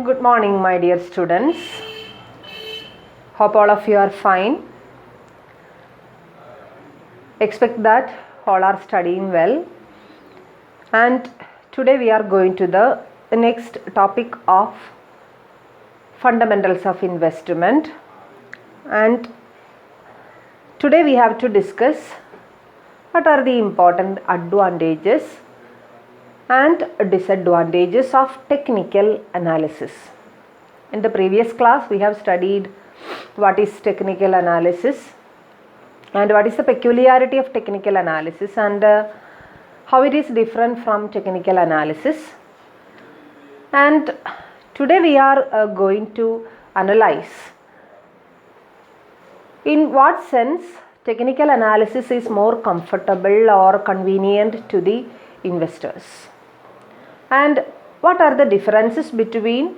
Good morning, my dear students. Hope all of you are fine. Expect that all are studying well. And today we are going to the next topic of fundamentals of investment. And today we have to discuss what are the important advantages and disadvantages of technical analysis. In the previous class we have studied what is technical analysis and what is the peculiarity of technical analysis and how it is different from technical analysis. And today we are going to analyze in what sense technical analysis is more comfortable or convenient to the investors, and what are the differences between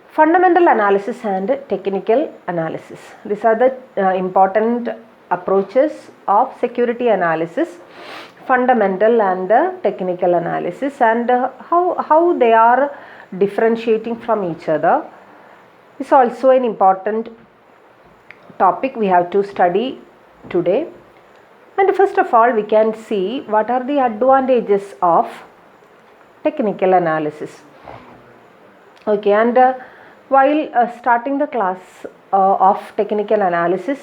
fundamental analysis and technical analysis. These are the important approaches of security analysis, fundamental and technical analysis, and how they are differentiating from each other is also an important topic we have to study today. And first of all, we can see what are the advantages of technical analysis. Okay, and while starting the class of technical analysis,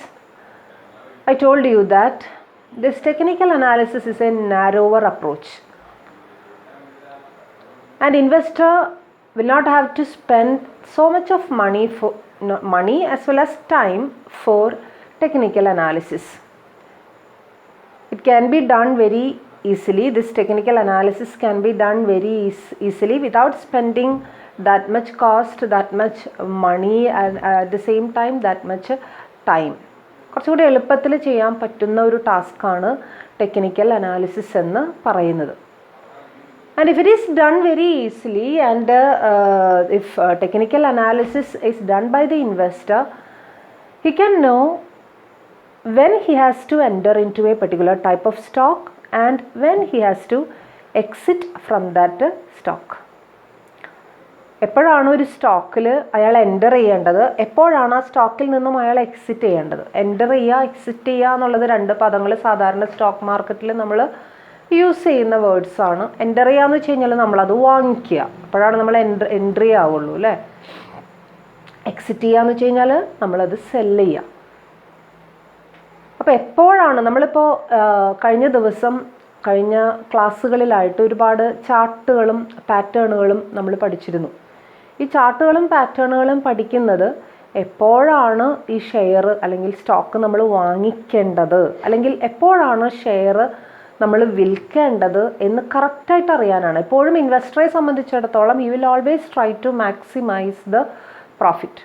I told you that this technical analysis is a narrower approach. An investor will not have to spend so much of money as well as time for technical analysis. It can be done very easily. This technical analysis can be done very easily without spending that much cost, that much money, and at the same time that much time. കുറച്ചുകൂടി എളുപ്പത്തിൽ ചെയ്യാൻ പറ്റുന്ന ഒരു ടാസ്ക്കാണ് technical analysis എന്ന് പറയുന്നത്. And if it is done very easily and if technical analysis is done by the investor, he can know when he has to enter into a particular type of stock and when he has to exit from that stock. എപ്പോഴാണ് ഒരു സ്റ്റോക്കിൽ അയാൾ enter ചെയ്യേണ്ടത്, എപ്പോഴാണ് ആ സ്റ്റോക്കിൽ നിന്നും അയാൾ എക്സിറ്റ് ചെയ്യേണ്ടത്. എൻ്റർ ചെയ്യുക, എക്സിറ്റ് ചെയ്യുക എന്നുള്ളത് രണ്ട് പദങ്ങൾ സാധാരണ സ്റ്റോക്ക് മാർക്കറ്റിൽ നമ്മൾ യൂസ് ചെയ്യുന്ന വേർഡ്സാണ്. എൻ്റർ ചെയ്യുക എന്ന് വെച്ച് കഴിഞ്ഞാൽ നമ്മളത് വാങ്ങിക്കുക, അപ്പോഴാണ് നമ്മൾ എൻട്രി ആവുള്ളൂ അല്ലേ. എക്സിറ്റ് ചെയ്യുക എന്ന് വെച്ച് കഴിഞ്ഞാൽ നമ്മളത് സെല്ല് ചെയ്യുക. അപ്പോൾ എപ്പോഴാണ് നമ്മളിപ്പോൾ കഴിഞ്ഞ ക്ലാസ്സുകളിലായിട്ട് ഒരുപാട് ചാർട്ടുകളും പാറ്റേണുകളും നമ്മൾ പഠിച്ചിരുന്നു. ഈ ചാർട്ടുകളും പാറ്റേണുകളും പഠിക്കുന്നത് എപ്പോഴാണ് ഈ ഷെയർ അല്ലെങ്കിൽ സ്റ്റോക്ക് നമ്മൾ വാങ്ങിക്കേണ്ടത്, അല്ലെങ്കിൽ എപ്പോഴാണ് ഷെയർ നമ്മൾ വിൽക്കേണ്ടത് എന്ന് കറക്റ്റായിട്ട് അറിയാനാണ്. എപ്പോഴും ഇൻവെസ്റ്ററെ സംബന്ധിച്ചിടത്തോളം you will always try to maximize the profit.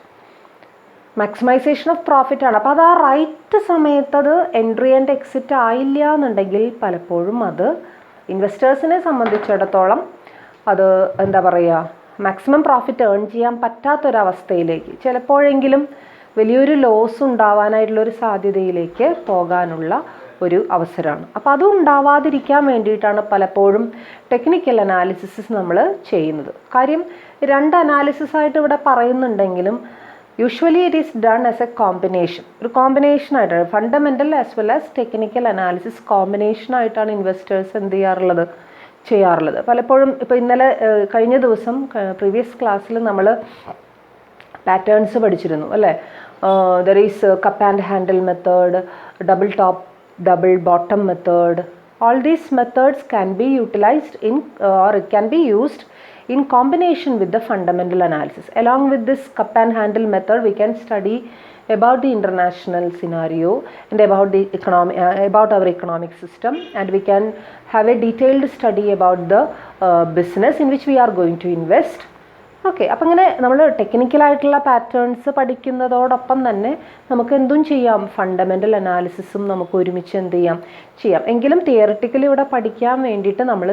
Maximization of profit ആണ്. അപ്പോൾ അത് ആ റൈറ്റ് സമയത്ത് അത് എൻട്രി ആൻഡ് എക്സിറ്റ് ആയില്ല എന്നുണ്ടെങ്കിൽ പലപ്പോഴും അത് ഇൻവെസ്റ്റേഴ്സിനെ സംബന്ധിച്ചിടത്തോളം അത് എന്താ പറയുക, മാക്സിമം പ്രോഫിറ്റ് ഏൺ ചെയ്യാൻ പറ്റാത്തൊരവസ്ഥയിലേക്ക്, ചിലപ്പോഴെങ്കിലും വലിയൊരു ലോസ് ഉണ്ടാവാനായിട്ടുള്ളൊരു സാധ്യതയിലേക്ക് പോകാനുള്ള ഒരു അവസരമാണ്. അപ്പോൾ അത് ഉണ്ടാവാതിരിക്കാൻ വേണ്ടിയിട്ടാണ് പലപ്പോഴും ടെക്നിക്കൽ അനാലിസിസ് നമ്മൾ ചെയ്യുന്നത്. കാര്യം രണ്ട് അനാലിസിസ് ആയിട്ട് ഇവിടെ പറയുന്നുണ്ടെങ്കിലും usually it is done as a combination. ഒരു കോമ്പിനേഷനായിട്ടാണ് fundamental as well as technical analysis കോമ്പിനേഷനായിട്ടാണ് ഇൻവെസ്റ്റേഴ്സ് എന്ത് ചെയ്യാറുള്ളത്. പലപ്പോഴും ഇപ്പോൾ ഇന്നലെ കഴിഞ്ഞ ദിവസം പ്രീവിയസ് ക്ലാസ്സിൽ നമ്മൾ പാറ്റേൺസ് പഠിച്ചിരുന്നു അല്ലേ. There is cup and handle method, double top double bottom method. All these methods can be utilized or it can be used in combination with the fundamental analysis. Along with this cup and handle method, we can study about the international scenario and about our economic system, and we can have a detailed study about the business in which we are going to invest. Okay, അപ്പം ഇങ്ങനെ നമ്മൾ ടെക്നിക്കലായിട്ടുള്ള patterns പഠിക്കുന്നതോടൊപ്പം തന്നെ നമുക്ക് എന്തും ചെയ്യാം, fundamental അനാലിസിസും നമുക്ക് ഒരുമിച്ച് ചെയ്യാം. എങ്കിലും തിയറിറ്റിക്കലി ഇവിടെ പഠിക്കാൻ വേണ്ടിയിട്ട് നമ്മൾ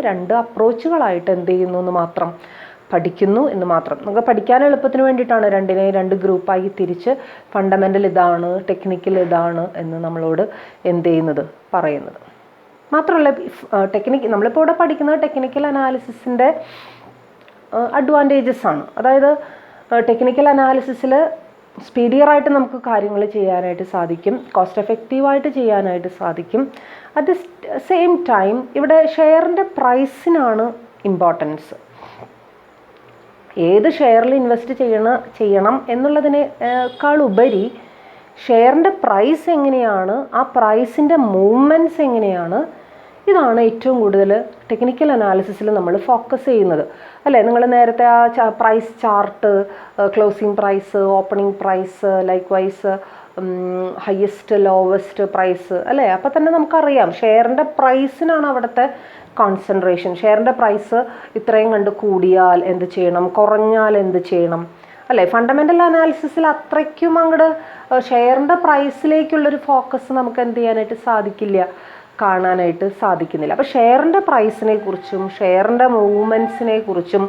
രണ്ട് അപ്രോച്ചുകളായിട്ട് പഠിക്കുന്നു എന്ന് മാത്രം. നമുക്ക് പഠിക്കാൻ എളുപ്പത്തിന് വേണ്ടിയിട്ടാണ് രണ്ട് ഗ്രൂപ്പായി തിരിച്ച് ഫണ്ടമെൻ്റൽ ഇതാണ്, ടെക്നിക്കൽ ഇതാണ് എന്ന് നമ്മളോട് പറയുന്നത്. മാത്രമല്ല നമ്മളിപ്പോൾ ഇവിടെ പഠിക്കുന്നത് ടെക്നിക്കൽ അനാലിസിസിൻ്റെ അഡ്വാൻറ്റേജസ് ആണ്. അതായത് ടെക്നിക്കൽ അനാലിസിസിൽ സ്പീഡിയറായിട്ട് നമുക്ക് കാര്യങ്ങൾ ചെയ്യാനായിട്ട് സാധിക്കും, കോസ്റ്റ് എഫക്റ്റീവായിട്ട് ചെയ്യാനായിട്ട് സാധിക്കും. അറ്റ് ദ സെയിം ടൈം ഇവിടെ ഷെയറിൻ്റെ പ്രൈസിനാണ് ഇമ്പോർട്ടൻസ്. ഏത് ഷെയറിൽ ഇൻവെസ്റ്റ് ചെയ്യണം എന്നുള്ളതിനേക്കാൾ ഉപരി ഷെയറിൻ്റെ പ്രൈസ് എങ്ങനെയാണ്, ആ പ്രൈസിൻ്റെ മൂവ്മെൻറ്റ്സ് എങ്ങനെയാണ്, ഇതാണ് ഏറ്റവും കൂടുതൽ ടെക്നിക്കൽ അനാലിസിസിൽ നമ്മൾ ഫോക്കസ് ചെയ്യുന്നത്, അല്ലേ? നിങ്ങൾ നേരത്തെ ആ price chart, closing price, opening price, likewise highest lowest price, അല്ലേ? അപ്പോൾ തന്നെ നമുക്കറിയാം ഷെയറിൻ്റെ പ്രൈസിനാണ് അവിടുത്തെ കോൺസെൻട്രേഷൻ. ഷെയറിൻ്റെ പ്രൈസ് ഇത്രയും കണ്ട് കൂടിയാൽ എന്ത് ചെയ്യണം, കുറഞ്ഞാൽ എന്ത് ചെയ്യണം, അല്ലേ? ഫണ്ടമെൻ്റൽ അനാലിസിസിൽ അത്രയ്ക്കും അങ്ങോട്ട് ഷെയറിൻ്റെ പ്രൈസിലേക്കുള്ളൊരു ഫോക്കസ് നമുക്ക് എന്ത് ചെയ്യാനായിട്ട് സാധിക്കില്ല, കാണാനായിട്ട് സാധിക്കുന്നില്ല. അപ്പോൾ ഷെയറിൻ്റെ പ്രൈസിനെ കുറിച്ചും ഷെയറിൻ്റെ മൂവ്മെൻറ്റ്സിനെ കുറിച്ചും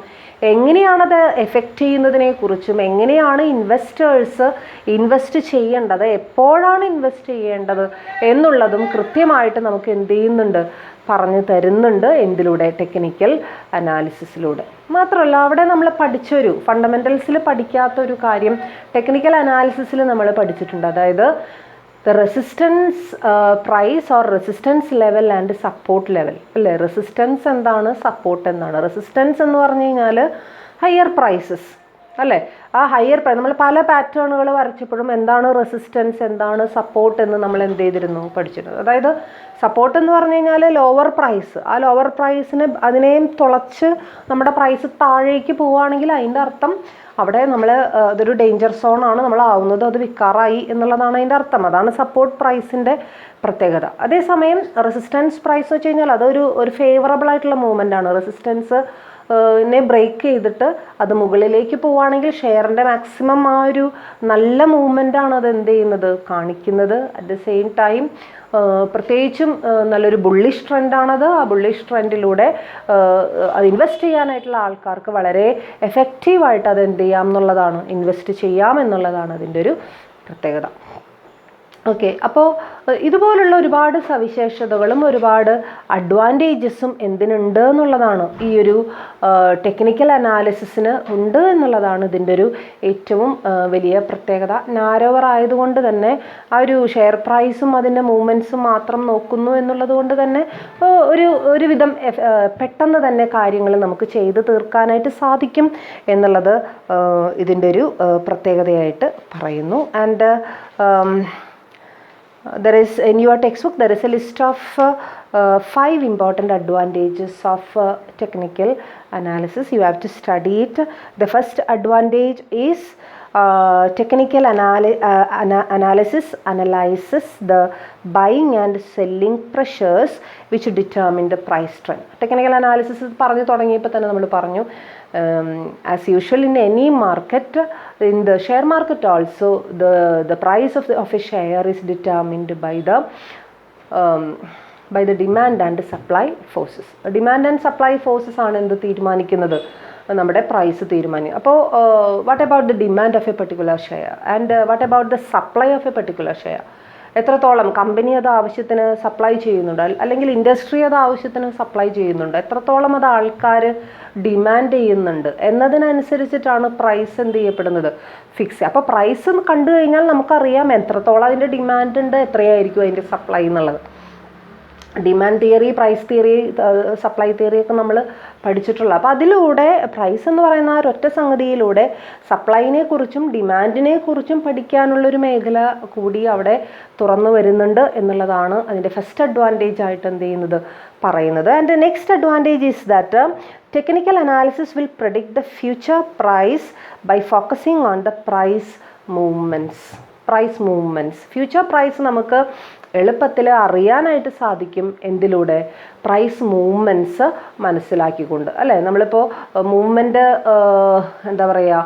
എങ്ങനെയാണത് എഫക്റ്റ് ചെയ്യുന്നതിനെക്കുറിച്ചും എങ്ങനെയാണ് ഇൻവെസ്റ്റേഴ്സ് ഇൻവെസ്റ്റ് ചെയ്യേണ്ടത്, എപ്പോഴാണ് ഇൻവെസ്റ്റ് ചെയ്യേണ്ടത് എന്നുള്ളതും കൃത്യമായിട്ട് നമുക്ക് എന്ത് ചെയ്യുന്നുണ്ട്, പറഞ്ഞു തരുന്നുണ്ട്. എന്തിലൂടെ? ടെക്നിക്കൽ അനാലിസിസിലൂടെ. മാത്രമല്ല അവിടെ നമ്മൾ പഠിച്ചൊരു ഫണ്ടമെൻ്റൽസിൽ പഠിക്കാത്തൊരു കാര്യം ടെക്നിക്കൽ അനാലിസിസിൽ നമ്മൾ പഠിച്ചിട്ടുണ്ട്. അതായത് the resistance price or resistance level and support level, അല്ലേ? റെസിസ്റ്റൻസ് എന്താണ്, സപ്പോർട്ട് എന്താണ്? റെസിസ്റ്റൻസ് എന്ന് പറഞ്ഞു കഴിഞ്ഞാൽ ഹയർ പ്രൈസസ്, അല്ലേ? ആ ഹയർ പ്രൈസ് നമ്മൾ പല പാറ്റേണുകൾ വരച്ചപ്പോഴും എന്താണ് റെസിസ്റ്റൻസ്, എന്താണ് സപ്പോർട്ട് എന്ന് നമ്മൾ എന്ത് ചെയ്തിരുന്നു, പഠിച്ചിരുന്നു. അതായത് സപ്പോർട്ട് എന്ന് പറഞ്ഞു കഴിഞ്ഞാൽ ലോവർ പ്രൈസ്, ആ ലോവർ പ്രൈസിന് അതിനെയും തുളച്ച് നമ്മുടെ പ്രൈസ് താഴേക്ക് പോവുകയാണെങ്കിൽ അതിൻ്റെ അർത്ഥം അവിടെ നമ്മൾ അതൊരു ഡേഞ്ചർ സോണാണ്, നമ്മളാവുന്നത് അത് വിൽക്കാറായി എന്നുള്ളതാണ് അതിൻ്റെ അർത്ഥം. അതാണ് സപ്പോർട്ട് പ്രൈസിൻ്റെ പ്രത്യേകത. അതേസമയം റെസിസ്റ്റൻസ് പ്രൈസ് വെച്ച് കഴിഞ്ഞാൽ അതൊരു ഫേവറബിൾ ആയിട്ടുള്ള മൂവ്മെൻ്റ് ആണ്. റെസിസ്റ്റൻസ് നെ ബ്രേക്ക് ചെയ്തിട്ട് അത് മുകളിലേക്ക് പോവുകയാണെങ്കിൽ ഷെയറിൻ്റെ മാക്സിമം ആ ഒരു നല്ല മൂവ്മെൻ്റാണ് അത് എന്ത് ചെയ്യുന്നത്, കാണിക്കുന്നത്. അറ്റ് ദ സെയിം ടൈം പ്രത്യേകിച്ചും നല്ലൊരു ബുള്ളിഷ് ട്രെൻഡാണത്. ആ ബുള്ളിഷ് ട്രെൻഡിലൂടെ അത് ഇൻവെസ്റ്റ് ചെയ്യാനായിട്ടുള്ള ആൾക്കാർക്ക് വളരെ എഫക്റ്റീവായിട്ട് അത് എന്ത് ചെയ്യാം എന്നുള്ളതാണ്, ഇൻവെസ്റ്റ് ചെയ്യാം എന്നുള്ളതാണ് അതിൻ്റെ ഒരു പ്രത്യേകത. ഓക്കെ, അപ്പോൾ ഇതുപോലുള്ള ഒരുപാട് സവിശേഷതകളും ഒരുപാട് അഡ്വാൻറ്റേജസും എന്തിനുണ്ട് എന്നുള്ളതാണ്, ഈ ഒരു ടെക്നിക്കൽ അനാലിസിസിന് ഉണ്ട് എന്നുള്ളതാണ് ഇതിൻ്റെ ഒരു ഏറ്റവും വലിയ പ്രത്യേകത. നാരോവർ ആയതുകൊണ്ട് തന്നെ ആ ഒരു ഷെയർ പ്രൈസും അതിൻ്റെ മൂവ്മെൻറ്റ്സും മാത്രം നോക്കുന്നു എന്നുള്ളത് കൊണ്ട് തന്നെ ഒരുവിധം പെട്ടെന്ന് തന്നെ കാര്യങ്ങൾ നമുക്ക് ചെയ്ത് തീർക്കാനായിട്ട് സാധിക്കും എന്നുള്ളത് ഇതിൻ്റെ ഒരു പ്രത്യേകതയായിട്ട് പറയുന്നു. And there is in your textbook there is a list of 5 important advantages of technical analysis. You have to study it. The first advantage is technical analysis analyzes the buying and selling pressures which determine the price trend. Technical analysis പറഞ്ഞു തുടങ്ങിയപ്പോൾ തന്നെ നമ്മൾ പറഞ്ഞു, as usual in any market, in the share market also the price of a share is determined by the demand and supply forces. Demand and supply forces ആണ് എന്ത് തീരുമാനിക്കുന്നത്, നമ്മുടെ price തീരുമാനിക്കും. അപ്പോൾ what about the demand of A particular share and what about the supply of A particular share? എത്രത്തോളം company അത് ആവശ്യത്തിന് supply ചെയ്യുന്നുണ്ട്, അല്ലെങ്കിൽ ഇൻഡസ്ട്രി അത് ആവശ്യത്തിന് സപ്ലൈ ചെയ്യുന്നുണ്ട്, എത്രത്തോളം അത് ആൾക്കാർ ഡിമാൻഡ് ചെയ്യുന്നുണ്ട് എന്നതിനനുസരിച്ചിട്ടാണ് പ്രൈസ് എന്ത് ചെയ്യപ്പെടുന്നത്, ഫിക്സ്. അപ്പോൾ പ്രൈസ് കണ്ടു കഴിഞ്ഞാൽ നമുക്കറിയാം എത്രത്തോളം അതിൻ്റെ ഡിമാൻഡ് ഉണ്ട്, എത്രയായിരിക്കും അതിൻ്റെ സപ്ലൈ എന്നുള്ളത്. Demand theory, price theory, supply തിയറിയൊക്കെ നമ്മൾ പഠിച്ചിട്ടുള്ള. അപ്പോൾ അതിലൂടെ പ്രൈസ് എന്ന് പറയുന്ന ആ ഒരൊറ്റ സംഗതിയിലൂടെ സപ്ലൈനെ കുറിച്ചും ഡിമാൻഡിനെ കുറിച്ചും പഠിക്കാനുള്ളൊരു മേഖല കൂടി അവിടെ തുറന്നു വരുന്നുണ്ട് എന്നുള്ളതാണ് അതിൻ്റെ ഫസ്റ്റ് അഡ്വാൻറ്റേജ് ആയിട്ട് എന്ത് ചെയ്യുന്നത്, പറയുന്നത്. And next advantage is that technical analysis will predict the future price by focusing on the price movements. Future price നമുക്ക് എളുപ്പത്തിൽ അറിയാനായിട്ട് സാധിക്കും. എന്തിലൂടെ? പ്രൈസ് മൂവ്മെൻറ്റ്സ് മനസ്സിലാക്കിക്കൊണ്ട്, അല്ലേ? നമ്മളിപ്പോൾ മൂവ്മെൻറ്റ് എന്താ പറയുക,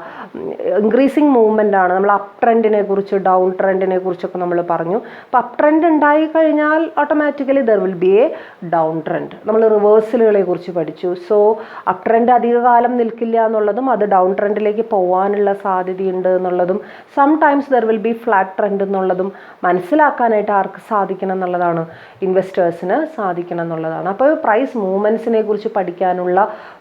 ഇൻക്രീസിങ് മൂവ്മെൻ്റ് ആണ്. നമ്മൾ അപ്പ് ട്രെൻഡിനെ കുറിച്ച് ഡൗൺ ട്രെൻഡിനെ കുറിച്ചൊക്കെ നമ്മൾ പറഞ്ഞു. അപ്പോൾ അപ്പ് ട്രെൻഡ് ഉണ്ടായി കഴിഞ്ഞാൽ automatically there will be A down trend. നമ്മൾ റിവേഴ്സലുകളെ കുറിച്ച് പഠിച്ചു. സോ അപ്പ് ട്രെൻഡ് അധികകാലം നിൽക്കില്ല എന്നുള്ളതും അത് ഡൗൺ ട്രെൻഡിലേക്ക് പോകാനുള്ള സാധ്യതയുണ്ട് എന്നുള്ളതും sometimes there will be flat trend എന്നുള്ളതും മനസ്സിലാക്കാനായിട്ട് ആർക്ക് സാധിക്കണം എന്നുള്ളതാണ്, ഇൻവെസ്റ്റേഴ്സിന് സാധിക്കണം എന്നുള്ളതാണ് എന്നുള്ളതാണ്. അപ്പോൾ പ്രൈസ് മൂവ്മെൻറ്റ്സിനെ കുറിച്ച് പഠിക്കാനുള്ള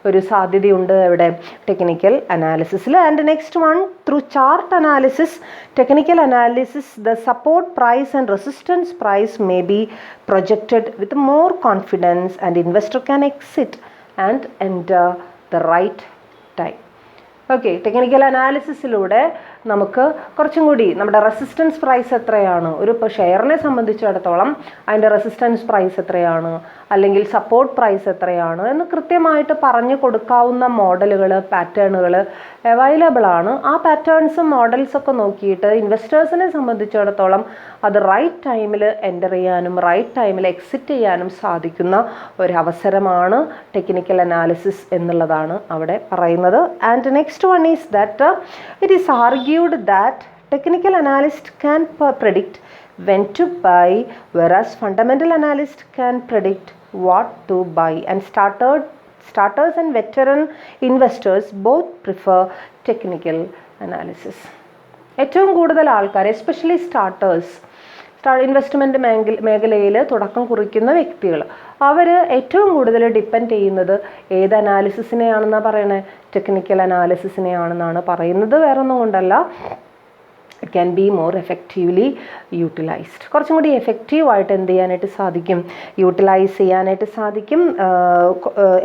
ഒരു സാധ്യതയുണ്ട് ഇവിടെ ടെക്നിക്കൽ അനാലിസിസിൽ. And next one, through chart analysis, technical analysis, the support price and resistance price may be projected with more confidence and investor can exit and enter the right time. Okay, technical അനാലിസിസിലൂടെ നമുക്ക് കുറച്ചും കൂടി നമ്മുടെ resistance price എത്രയാണ്, ഒരു ഇപ്പോൾ ഷെയറിനെ സംബന്ധിച്ചിടത്തോളം അതിൻ്റെ റെസിസ്റ്റൻസ് പ്രൈസ് എത്രയാണ്, അല്ലെങ്കിൽ സപ്പോർട്ട് പ്രൈസ് എത്രയാണ് എന്ന് കൃത്യമായിട്ട് പറഞ്ഞു കൊടുക്കാവുന്ന മോഡലുകൾ, പാറ്റേണുകൾ അവൈലബിൾ ആണ്. ആ പാറ്റേൺസും മോഡൽസൊക്കെ നോക്കിയിട്ട് ഇൻവെസ്റ്റേഴ്സിനെ സംബന്ധിച്ചിടത്തോളം അത് റൈറ്റ് ടൈമിൽ എൻ്റർ ചെയ്യാനും റൈറ്റ് ടൈമിൽ എക്സിറ്റ് ചെയ്യാനും സാധിക്കുന്ന ഒരവസരമാണ് ടെക്നിക്കൽ അനാലിസിസ് എന്നുള്ളതാണ് അവിടെ പറയുന്നത്. And next one is that it is argued that technical analyst can predict when to buy, whereas fundamental analyst can predict what to buy, and starters and veteran investors both prefer technical analysis. ഏറ്റവും കൂടുതൽ ആൾക്കാർ, especially investment മേഖലയിൽ തുടക്കം കുറിക്കുന്ന വ്യക്തികൾ, അവർ ഏറ്റവും കൂടുതൽ depend ചെയ്യുന്നത് ഏത് അനാലിസിസിനെയാണെന്നാണ് പറയണത്? ടെക്നിക്കൽ അനാലിസിസിനെയാണെന്നാണ് പറയുന്നത്. വേറൊന്നും കൊണ്ടല്ല, it can be more effectively utilised. കുറച്ചും കൂടി എഫക്റ്റീവായിട്ട് എന്ത് ചെയ്യാനായിട്ട് സാധിക്കും? യൂട്ടിലൈസ് ചെയ്യാനായിട്ട് സാധിക്കും.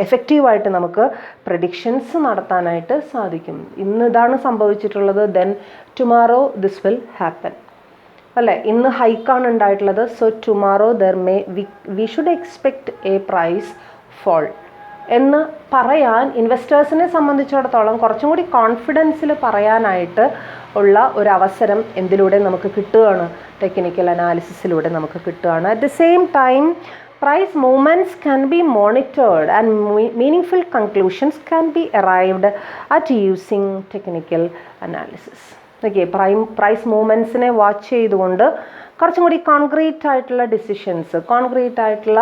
എഫക്റ്റീവായിട്ട് നമുക്ക് പ്രഡിക്ഷൻസ് നടത്താനായിട്ട് സാധിക്കും. ഇന്ന് ഇതാണ് സംഭവിച്ചിട്ടുള്ളത്, then tomorrow this will happen അല്ലേ? ഇന്ന് ഹൈക്കാണ് ഉണ്ടായിട്ടുള്ളത്, so tomorrow we should expect a price fall എന്ന് പറയാൻ ഇൻവെസ്റ്റേഴ്സിനെ സംബന്ധിച്ചിടത്തോളം കുറച്ചും കൂടി കോൺഫിഡൻസിൽ പറയാനായിട്ട് ഉള്ള ഒരു അവസരം എന്തിലൂടെ നമുക്ക് കിട്ടുകയാണ്? ടെക്നിക്കൽ അനാലിസിസിലൂടെ നമുക്ക് കിട്ടുകയാണ്. At the same time price movements can be monitored and meaningful conclusions can be arrived at using technical analysis. Okay, price മൂവ്മെൻറ്റ്സിനെ വാച്ച് ചെയ്തുകൊണ്ട് കുറച്ചും കൂടി കോൺക്രീറ്റ് ആയിട്ടുള്ള ഡിസിഷൻസ്, കോൺക്രീറ്റ് ആയിട്ടുള്ള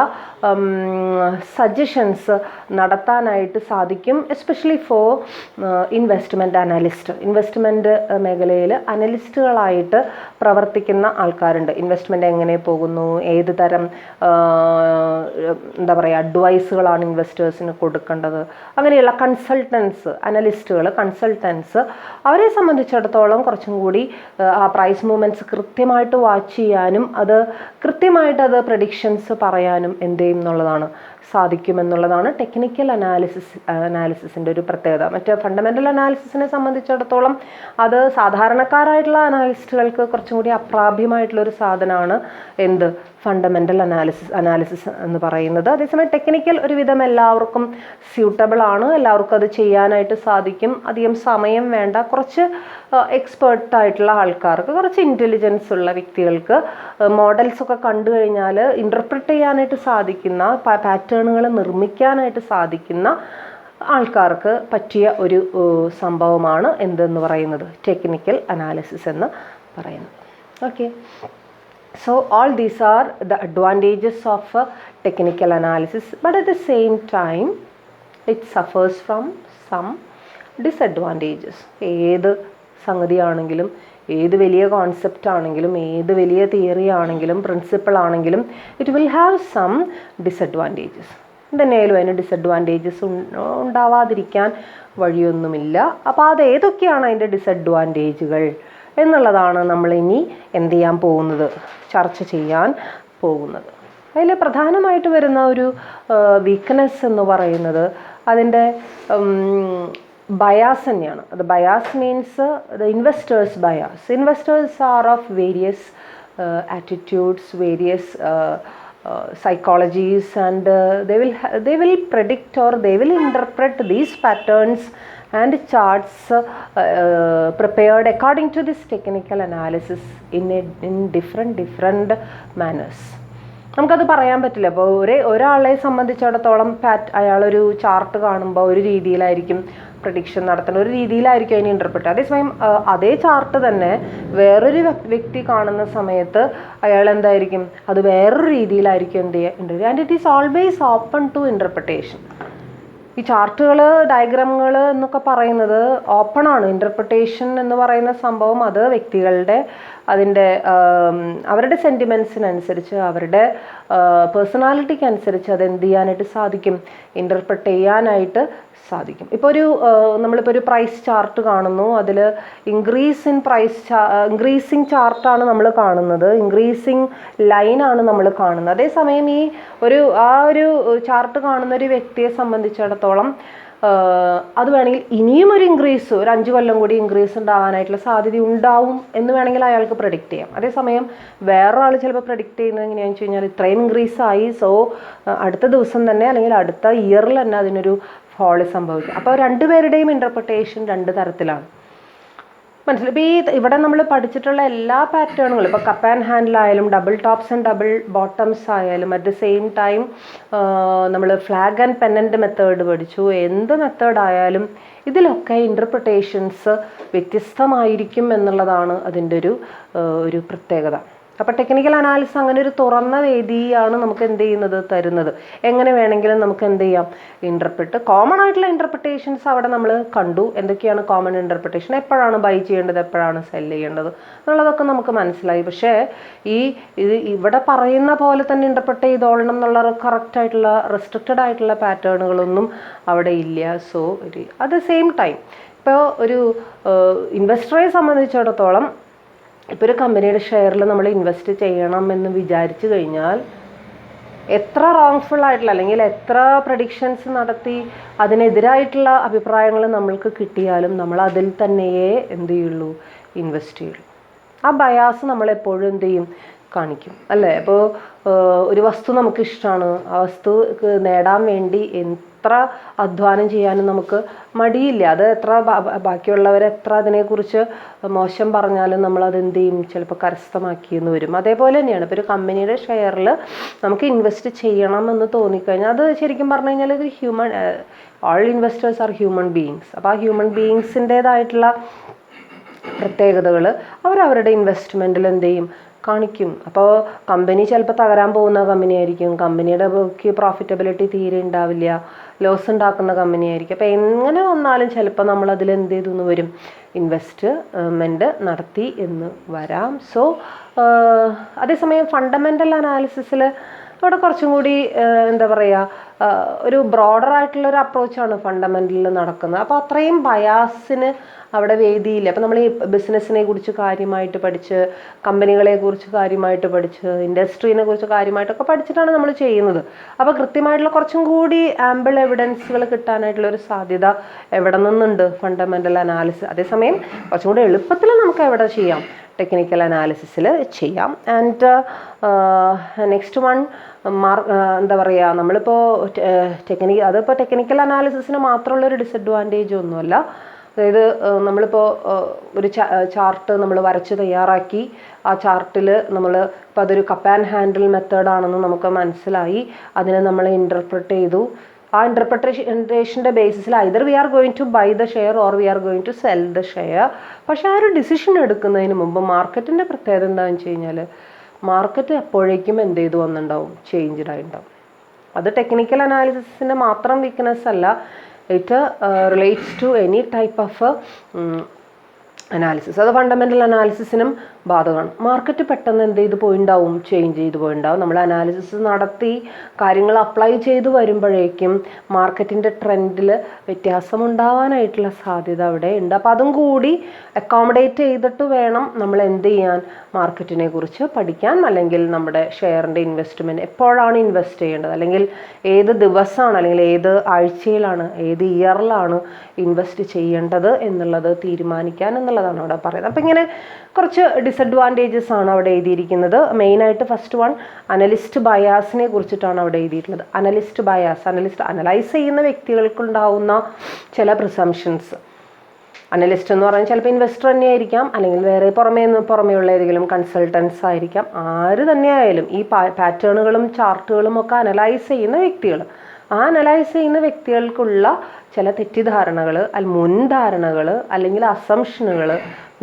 സജഷൻസ് നടത്താനായിട്ട് സാധിക്കും. Especially for investment analyst. Investment മേഖലയിൽ അനലിസ്റ്റുകളായിട്ട് പ്രവർത്തിക്കുന്ന ആൾക്കാരുണ്ട്. ഇൻവെസ്റ്റ്മെൻറ്റ് എങ്ങനെ പോകുന്നു, ഏത് തരം എന്താ പറയുക അഡ്വൈസുകളാണ് ഇൻവെസ്റ്റേഴ്സിന് കൊടുക്കേണ്ടത്, അങ്ങനെയുള്ള കൺസൾട്ടൻസ് അവരെ സംബന്ധിച്ചിടത്തോളം കുറച്ചും കൂടി ആ പ്രൈസ് മൂവ്മെൻറ്റ്സ് കൃത്യമായിട്ട് വാച്ച് ചെയ്യാനും അത് കൃത്യമായിട്ട് പ്രഡിക്ഷൻസ് പറയാനും എന്ത് ചെയ്യും എന്നുള്ളതാണ്, സാധിക്കുമെന്നുള്ളതാണ് ടെക്നിക്കൽ അനാലിസിസിൻ്റെ ഒരു പ്രത്യേകത. മറ്റേ ഫണ്ടമെൻ്റൽ അനാലിസിസിനെ സംബന്ധിച്ചിടത്തോളം അത് സാധാരണക്കാരായിട്ടുള്ള അനാലിസ്റ്റുകൾക്ക് കുറച്ചും കൂടി അപ്രാപ്യമായിട്ടുള്ളൊരു സാധനമാണ് എന്ത്, ഫണ്ടമെൻ്റൽ അനാലിസിസ് എന്ന് പറയുന്നത്. അതേസമയം ടെക്നിക്കൽ ഒരുവിധം എല്ലാവർക്കും സ്യൂട്ടബിൾ ആണ്, എല്ലാവർക്കും അത് ചെയ്യാനായിട്ട് സാധിക്കും. അധികം സമയം വേണ്ട. കുറച്ച് എക്സ്പേർട്ടായിട്ടുള്ള ആൾക്കാർക്ക്, കുറച്ച് ഇൻ്റലിജൻസ് ഉള്ള വ്യക്തികൾക്ക് മോഡൽസൊക്കെ കണ്ടു കഴിഞ്ഞാൽ ഇൻ്റർപ്രിറ്റ് ചെയ്യാനായിട്ട് സാധിക്കുന്ന, പാറ്റേണുകൾ നിർമ്മിക്കാനായിട്ട് സാധിക്കുന്ന ആൾക്കാർക്ക് പറ്റിയ ഒരു സംഭവമാണ് എന്തെന്ന് പറയുന്നത്, ടെക്നിക്കൽ അനാലിസിസ് എന്ന് പറയുന്നത്. Okay, so all these are the advantages of technical analysis, but at the same time it suffers from some disadvantages. ഏത് സംഗതിയാണെങ്കിലും, ഏത് വലിയ കോൺസെപ്റ്റ് ആണെങ്കിലും, ഏത് വലിയ തിയറി ആണെങ്കിലും, പ്രിൻസിപ്പിൾ ആണെങ്കിലും, it will have some disadvantages. തന്നെയായാലും അതിന് ഡിസഡ്വാൻറ്റേജസ് ഉണ്ടാവാതിരിക്കാൻ വഴിയൊന്നുമില്ല. അപ്പോൾ അത് ഏതൊക്കെയാണ് അതിൻ്റെ ഡിസഡ്വാൻറ്റേജുകൾ എന്നുള്ളതാണ് നമ്മൾ ഇനി എന്ത് ചെയ്യാൻ പോകുന്നത്, ചർച്ച ചെയ്യാൻ പോകുന്നത്. അതിൽ പ്രധാനമായിട്ട് വരുന്ന ഒരു വീക്ക്നെസ് എന്ന് പറയുന്നത് അതിൻ്റെ ബയാസ് തന്നെയാണ്. അത് bias means the investors bias. Investors R of various attitudes, various psychologies, and they will predict or they will interpret these patterns and charts prepared according to this technical analysis in different manners. നമുക്കത് പറയാൻ പറ്റില്ല. അപ്പോൾ ഒരാളെ സംബന്ധിച്ചിടത്തോളം അയാളൊരു chart കാണുമ്പോൾ ഒരു രീതിയിലായിരിക്കും പ്രഡിക്ഷൻ നടത്തുന്നത്, ഒരു രീതിയിലായിരിക്കും അതിനെ ഇൻ്റർപ്രറ്റ്. അതേസമയം അതേ ചാർട്ട് തന്നെ വേറൊരു വ്യക്തി കാണുന്ന സമയത്ത് അയാൾ എന്തായിരിക്കും, അത് വേറൊരു രീതിയിലായിരിക്കും എന്ത് ചെയ്യുക. And it is always open to interpretation. ഈ ചാർട്ടുകൾ, ഡയഗ്രാമുകൾ എന്നൊക്കെ പറയുന്നത് ഓപ്പൺ ആണ്. ഇൻ്റർപ്രിട്ടേഷൻ എന്ന് പറയുന്ന സംഭവം അത് വ്യക്തികളുടെ അതിൻ്റെ അവരുടെ സെൻറ്റിമെൻറ്റ്സിനനുസരിച്ച് അവരുടെ പേഴ്സണാലിറ്റിക്ക് അനുസരിച്ച് അത് എന്ത് ചെയ്യാനായിട്ട് സാധിക്കും, ഇൻ്റർപ്രറ്റ് ചെയ്യാനായിട്ട് സാധിക്കും. ഇപ്പോൾ നമ്മളിപ്പോൾ ഒരു പ്രൈസ് ചാർട്ട് കാണുന്നു, അതിൽ ഇൻക്രീസിങ് ചാർട്ടാണ് നമ്മൾ കാണുന്നത്, ഇൻക്രീസിങ് ലൈനാണ് നമ്മൾ കാണുന്നത്. അതേസമയം ആ ഒരു ചാർട്ട് കാണുന്ന ഒരു വ്യക്തിയെ സംബന്ധിച്ചിടത്തോളം അത് വേണമെങ്കിൽ ഇനിയും ഒരു 5 കൊല്ലം കൂടി ഇൻക്രീസ് ഉണ്ടാകാനായിട്ടുള്ള സാധ്യത ഉണ്ടാവും എന്ന് വേണമെങ്കിൽ അയാൾക്ക് പ്രഡിക്റ്റ് ചെയ്യാം. അതേസമയം വേറൊരാൾ ചിലപ്പോൾ പ്രഡിക്റ്റ് ചെയ്യുന്നത് എങ്ങനെയാണെന്ന് വെച്ച് കഴിഞ്ഞാൽ ഇത്രയും ഇൻക്രീസ് ആയി, സോ അടുത്ത ദിവസം തന്നെ അല്ലെങ്കിൽ അടുത്ത ഇയറിൽ തന്നെ അതിനൊരു ഫോള് സംഭവിക്കും. അപ്പോൾ രണ്ടുപേരുടെയും ഇൻ്റർപ്രിട്ടേഷൻ 2 തരത്തിലാണ്. മനസ്സിലായി. ഇപ്പോൾ ഇവിടെ നമ്മൾ പഠിച്ചിട്ടുള്ള എല്ലാ പാറ്റേണുകളും, ഇപ്പോൾ കപ്പ് ആൻഡ് ഹാൻഡിലായാലും double tops and double bottoms ആയാലും അറ്റ് ദ സെയിം ടൈം നമ്മൾ ഫ്ലാഗ് ആൻഡ് പെന്നൻ്റ് മെത്തേഡ് പഠിച്ചു, എന്ത് മെത്തേഡ് ആയാലും ഇതിലൊക്കെ ഇൻ്റർപ്രിട്ടേഷൻസ് വ്യത്യസ്തമായിരിക്കും എന്നുള്ളതാണ് അതിൻ്റെ ഒരു പ്രത്യേകത. അപ്പോൾ ടെക്നിക്കൽ അനാലിസിസ് അങ്ങനെ ഒരു തുറന്ന വേദിയാണ് നമുക്ക് എന്ത് ചെയ്യുന്നത്, തരുന്നത്. എങ്ങനെ വേണമെങ്കിലും നമുക്ക് എന്ത് ചെയ്യാം, കോമൺ ആയിട്ടുള്ള ഇൻ്റർപ്രിട്ടേഷൻസ് അവിടെ നമ്മൾ കണ്ടു. എന്തൊക്കെയാണ് കോമൺ ഇൻ്റർപ്രിട്ടേഷൻ, എപ്പോഴാണ് ബൈ ചെയ്യേണ്ടത്, എപ്പോഴാണ് സെൽ ചെയ്യേണ്ടത് എന്നുള്ളതൊക്കെ നമുക്ക് മനസ്സിലായി. പക്ഷേ ഇവിടെ പറയുന്ന പോലെ തന്നെ ഇൻ്റർപ്രിറ്റ് ചെയ്തോളണം എന്നുള്ള കറക്റ്റായിട്ടുള്ള റെസ്ട്രിക്റ്റഡ് ആയിട്ടുള്ള പാറ്റേണുകളൊന്നും അവിടെ ഇല്ല. So at the same time ഇപ്പോൾ ഒരു ഇൻവെസ്റ്ററെ സംബന്ധിച്ചിടത്തോളം ഇപ്പോൾ ഒരു കമ്പനിയുടെ ഷെയറിൽ നമ്മൾ ഇൻവെസ്റ്റ് ചെയ്യണം എന്ന് വിചാരിച്ചു കഴിഞ്ഞാൽ എത്ര റോങ്ഫുൾ ആയിട്ടുള്ള അല്ലെങ്കിൽ എത്ര പ്രഡിക്ഷൻസ് നടത്തി അതിനെതിരായിട്ടുള്ള അഭിപ്രായങ്ങൾ നമ്മൾക്ക് കിട്ടിയാലും നമ്മൾ അതിൽ തന്നെയേ എന്ത് ചെയ്യുള്ളൂ, ഇൻവെസ്റ്റ് ചെയ്യുള്ളൂ. ആ ബയാസ് നമ്മളെപ്പോഴും എന്ത് ചെയ്യും, കാണിക്കും അല്ലേ. അപ്പോൾ ഒരു വസ്തു നമുക്ക് ഇഷ്ടമാണ്, ആ വസ്തു നേടാൻ വേണ്ടി എത്ര അധ്വാനം ചെയ്യാനും നമുക്ക് മടിയില്ല. അത് എത്ര ബാക്കിയുള്ളവരെത്ര അതിനെക്കുറിച്ച് മോശം പറഞ്ഞാലും നമ്മളത് എന്ത് ചെയ്യും, ചിലപ്പോൾ കരസ്ഥമാക്കിയെന്ന് വരും. അതേപോലെ തന്നെയാണ് ഇപ്പോൾ ഒരു കമ്പനിയുടെ ഷെയറിൽ നമുക്ക് ഇൻവെസ്റ്റ് ചെയ്യണം എന്ന് തോന്നിക്കഴിഞ്ഞാൽ അത് ശരിക്കും പറഞ്ഞു കഴിഞ്ഞാൽ ഇത് all investors R human beings. അപ്പോൾ ആ ഹ്യൂമൻ ബീയിങ്സിൻ്റേതായിട്ടുള്ള പ്രത്യേകതകൾ അവരവരുടെ ഇൻവെസ്റ്റ്മെൻറ്റിൽ എന്ത് ചെയ്യും, കാണിക്കും. അപ്പോൾ കമ്പനി ചിലപ്പോൾ തകരാൻ പോകുന്ന കമ്പനി ആയിരിക്കും, കമ്പനിയുടെ പ്രോഫിറ്റബിലിറ്റി തീരെ ഉണ്ടാവില്ല, ലോസ് ഉണ്ടാക്കുന്ന കമ്പനി ആയിരിക്കും. അപ്പോൾ എങ്ങനെ വന്നാലും ചിലപ്പോൾ നമ്മൾ അതിൽ എന്ത് ചെയ്തെന്ന് വരും, ഇൻവെസ്റ്റ്മെൻറ്റ് നടത്തി എന്ന് വരാം. സോ അതേസമയം ഫണ്ടമെൻ്റൽ അനാലിസിസിൽ അവിടെ കുറച്ചും കൂടി എന്താ പറയുക, ഒരു ബ്രോഡറായിട്ടുള്ളൊരു അപ്രോച്ചാണ് ഫണ്ടമെൻ്റലിൽ നടക്കുന്നത്. അപ്പോൾ അത്രയും ബയാസിന് അവിടെ വേദിയില്ല. അപ്പോൾ നമ്മൾ ഈ ബിസിനസ്സിനെ കുറിച്ച് കാര്യമായിട്ട് പഠിച്ച്, കമ്പനികളെ കുറിച്ച് കാര്യമായിട്ട് പഠിച്ച്, ഇൻഡസ്ട്രീനെ കുറിച്ച് കാര്യമായിട്ടൊക്കെ പഠിച്ചിട്ടാണ് നമ്മൾ ചെയ്യുന്നത്. അപ്പോൾ കൃത്യമായിട്ടുള്ള കുറച്ചും കൂടി ആമ്പിൾ എവിഡൻസുകൾ കിട്ടാനായിട്ടുള്ളൊരു സാധ്യത എവിടെ നിന്നുണ്ട്, ഫണ്ടമെൻ്റൽ അനാലിസിസ്. അതേസമയം കുറച്ചും കൂടി എളുപ്പത്തിൽ നമുക്ക് എവിടെ ചെയ്യാം, ടെക്നിക്കൽ അനാലിസിസിൽ ചെയ്യാം. ആൻഡ് നെക്സ്റ്റ് വൺ എന്താ പറയുക, നമ്മളിപ്പോൾ അതിപ്പോൾ ടെക്നിക്കൽ അനാലിസിസിന് മാത്രമുള്ളൊരു ഡിസഡ്വാൻറ്റേജ് ഒന്നുമല്ല. അതായത് നമ്മളിപ്പോൾ ഒരു ചാർട്ട് നമ്മൾ വരച്ച് തയ്യാറാക്കി, ആ ചാർട്ടിൽ നമ്മൾ ഇപ്പോൾ അതൊരു കപ്പ് ആൻഡ് ഹാൻഡിൽ മെത്തേഡാണെന്ന് നമുക്ക് മനസ്സിലായി, അതിനെ നമ്മൾ ഇൻ്റർപ്രറ്റ് ചെയ്തു. ആ ഇൻ്റർപ്രിട്ടേഷൻ്റെ ബേസിസിൽ either we are going to buy the share or we are going to sell the share. പക്ഷേ ആ ഒരു ഡിസിഷൻ എടുക്കുന്നതിന് മുമ്പ് മാർക്കറ്റിൻ്റെ പ്രത്യേകത എന്താണെന്ന് വെച്ച് കഴിഞ്ഞാൽ മാർക്കറ്റ് എപ്പോഴേക്കും എന്ത് ചെയ്തു വന്നിട്ടുണ്ടാവും, ചേഞ്ച്ഡ് ആയിട്ടുണ്ടാവും. അത് ടെക്നിക്കൽ അനാലിസിസിൻ്റെ മാത്രം വീക്ക്നെസ് അല്ല, it relates to any type of analysis. അത് ഫണ്ടമെൻ്റൽ അനാലിസിസിനും ബാധകമാണ്. മാർക്കറ്റ് പെട്ടെന്ന് എന്ത് ചെയ്ത് പോയിണ്ടാവും, ചേഞ്ച് ചെയ്ത് പോയിണ്ടാവും. നമ്മൾ അനാലിസിസ് നടത്തി കാര്യങ്ങൾ അപ്ലൈ ചെയ്ത് വരുമ്പോഴേക്കും മാർക്കറ്റിൻ്റെ ട്രെൻഡിൽ വ്യത്യാസമുണ്ടാവാനായിട്ടുള്ള സാധ്യത അവിടെ ഉണ്ട്. അപ്പോൾ അതും കൂടി അക്കോമഡേറ്റ് ചെയ്തിട്ട് വേണം നമ്മൾ എന്ത് ചെയ്യാൻ, മാർക്കറ്റിനെ കുറിച്ച് പഠിക്കാൻ. അല്ലെങ്കിൽ നമ്മുടെ ഷെയറിൻ്റെ ഇൻവെസ്റ്റ്മെൻറ്റ് എപ്പോഴാണ് ഇൻവെസ്റ്റ് ചെയ്യേണ്ടത്, അല്ലെങ്കിൽ ഏത് ദിവസമാണ്, അല്ലെങ്കിൽ ഏത് ആഴ്ചയിലാണ്, ഏത് ഇയറിലാണ് ഇൻവെസ്റ്റ് ചെയ്യേണ്ടത് എന്നുള്ളത് തീരുമാനിക്കാൻ എന്നുള്ളതാണ് അവിടെ പറയുന്നത്. അപ്പോൾ ഇങ്ങനെ കുറച്ച് ഡിസഡ്വാൻറ്റേജസ് ആണ് അവിടെ എഴുതിയിരിക്കുന്നത്. മെയിനായിട്ട് ഫസ്റ്റ് വൺ അനലിസ്റ്റ് ബയാസിനെ കുറിച്ചിട്ടാണ് അവിടെ എഴുതിയിട്ടുള്ളത്. അനലിസ്റ്റ് ബയാസ്, അനലൈസ് ചെയ്യുന്ന വ്യക്തികൾക്കുണ്ടാവുന്ന ചില പ്രിസംഷൻസ്. അനലിസ്റ്റ് എന്ന് പറഞ്ഞാൽ ചിലപ്പോൾ ഇൻവെസ്റ്റർ തന്നെയായിരിക്കാം, അല്ലെങ്കിൽ വേറെ പുറമേയുള്ള ഏതെങ്കിലും കൺസൾട്ടൻസ് ആയിരിക്കാം. ആര് തന്നെയായാലും ഈ പാറ്റേണുകളും ചാർട്ടുകളും ഒക്കെ അനലൈസ് ചെയ്യുന്ന വ്യക്തികൾ, ആ അനലൈസ് ചെയ്യുന്ന വ്യക്തികൾക്കുള്ള ചില തെറ്റിദ്ധാരണകൾ, മുൻധാരണകൾ, അല്ലെങ്കിൽ അസംഷനുകൾ,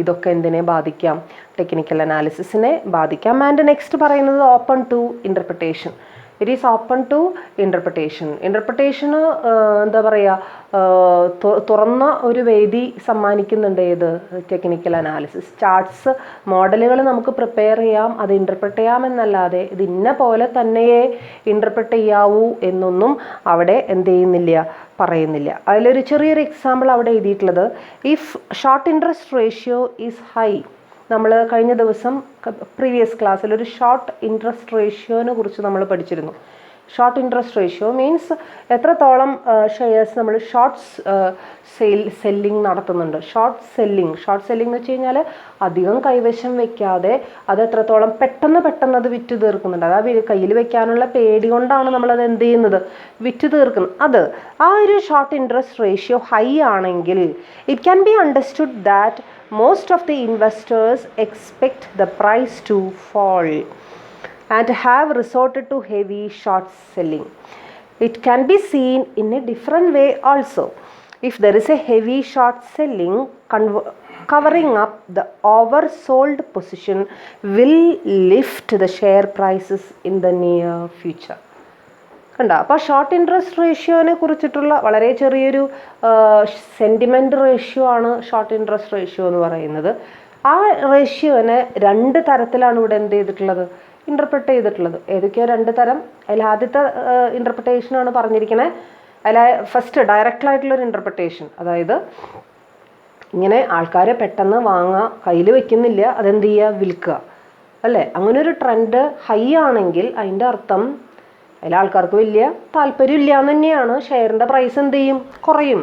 ഇതൊക്കെ എന്തിനെ ബാധിക്കാം, ടെക്നിക്കൽ അനാലിസിസിനെ ബാധിക്കാം. ആൻഡ് നെക്സ്റ്റ് പറയുന്നത് open to interpretation. It is open to ഇൻ്റർപ്രിട്ടേഷന് എന്താ പറയുക, തുറന്ന ഒരു വേദി സമ്മാനിക്കുന്നുണ്ട് ഏത് ടെക്നിക്കൽ അനാലിസിസ്. ചാർട്ട്സ് മോഡലുകൾ നമുക്ക് പ്രിപ്പയർ ചെയ്യാം, അത് ഇൻ്റർപ്രിറ്റ് ചെയ്യാമെന്നല്ലാതെ ഇത് ഇന്ന പോലെ തന്നെയേ ഇൻ്റർപ്രിറ്റ് ചെയ്യാവൂ എന്നൊന്നും അവിടെ എന്ത് ചെയ്യുന്നില്ല, പറയുന്നില്ല. അതിലൊരു ചെറിയൊരു എക്സാമ്പിൾ അവിടെ എഴുതിയിട്ടുള്ളത്, if short interest ratio is high. നമ്മൾ കഴിഞ്ഞ ദിവസം പ്രീവിയസ് ക്ലാസ്സിൽ ഒരു ഷോർട്ട് ഇൻട്രസ്റ്റ് റേഷ്യോനെ കുറിച്ച് നമ്മൾ പഠിച്ചിരുന്നു. ഷോർട്ട് ഇൻട്രസ്റ്റ് റേഷ്യോ മീൻസ് എത്രത്തോളം ഷെയർസ് നമ്മൾ സെല്ലിംഗ് നടത്തുന്നുണ്ട്. ഷോർട്ട് സെല്ലിംഗ് എന്ന് വെച്ച് കഴിഞ്ഞാൽ അധികം കൈവശം വെക്കാതെ അത് എത്രത്തോളം പെട്ടെന്ന് അത് വിറ്റ് തീർക്കുന്നുണ്ട്. അതായത് കയ്യിൽ വെക്കാനുള്ള പേടി കൊണ്ടാണ് നമ്മളത് എന്ത് ചെയ്യുന്നത്, വിറ്റ് തീർക്കുന്നത്. അത് ആ ഒരു ഷോർട്ട് ഇൻട്രസ്റ്റ് റേഷ്യോ ഹൈ ആണെങ്കിൽ it can be understood that most of the investors expect the price to fall and have resorted to heavy short selling. It can be seen in a different way also. If there is a heavy short selling covering up the oversold position will lift the share prices in the near future. കണ്ടോ? അപ്പോൾ short interest റേഷ്യോനെ കുറിച്ചിട്ടുള്ള വളരെ ചെറിയൊരു sentiment ratio ആണ് short interest ratio എന്ന് പറയുന്നത്. ആ റേഷ്യോനെ രണ്ട് തരത്തിലാണ് ഇവിടെ എന്ത് ചെയ്തിട്ടുള്ളത്, ഇൻ്റർപ്രിറ്റ് ചെയ്തിട്ടുള്ളത്. ഏതൊക്കെയോ രണ്ട് തരം. അതിൽ ആദ്യത്തെ ഇൻ്റർപ്രിട്ടേഷനാണ് പറഞ്ഞിരിക്കുന്നത്. അതിൽ ഫസ്റ്റ് ഡയറക്റ്റായിട്ടുള്ളൊരു ഇൻ്റർപ്രിട്ടേഷൻ, അതായത് ഇങ്ങനെ ആൾക്കാരെ പെട്ടെന്ന് വാങ്ങുക, കയ്യിൽ വെക്കുന്നില്ല, അതെന്ത് ചെയ്യുക, വിൽക്കുക, അല്ലേ? അങ്ങനെ ഒരു ട്രെൻഡ് ഹൈ ആണെങ്കിൽ അതിൻ്റെ അർത്ഥം അതിൽ ആൾക്കാർക്ക് വലിയ താല്പര്യമില്ല എന്ന് തന്നെയാണ്. ഷെയറിൻ്റെ പ്രൈസ് എന്ത് ചെയ്യും, കുറയും.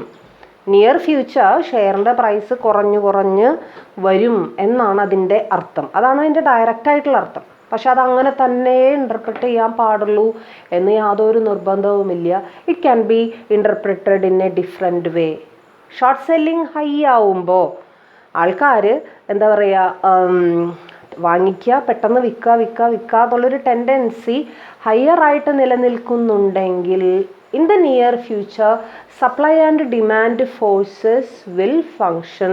നിയർ ഫ്യൂച്ചർ ഷെയറിൻ്റെ പ്രൈസ് കുറഞ്ഞ് വരും എന്നാണ് അതിൻ്റെ അർത്ഥം. അതാണ് അതിൻ്റെ ഡയറക്റ്റായിട്ടുള്ള അർത്ഥം. പക്ഷെ അതങ്ങനെ തന്നെ ഇൻ്റർപ്രിറ്റ് ചെയ്യാൻ പാടുള്ളൂ എന്ന് യാതൊരു നിർബന്ധവുമില്ല. It can be interpreted in a different way. Short selling high ആവുമ്പോൾ ആൾക്കാർ എന്താ പറയുക, വാങ്ങിക്കുക, പെട്ടെന്ന് വിൽക്കുക എന്നുള്ളൊരു ടെൻഡൻസി ഹയർ ആയിട്ട് നിലനിൽക്കുന്നുണ്ടെങ്കിൽ in the near future supply and demand forces will function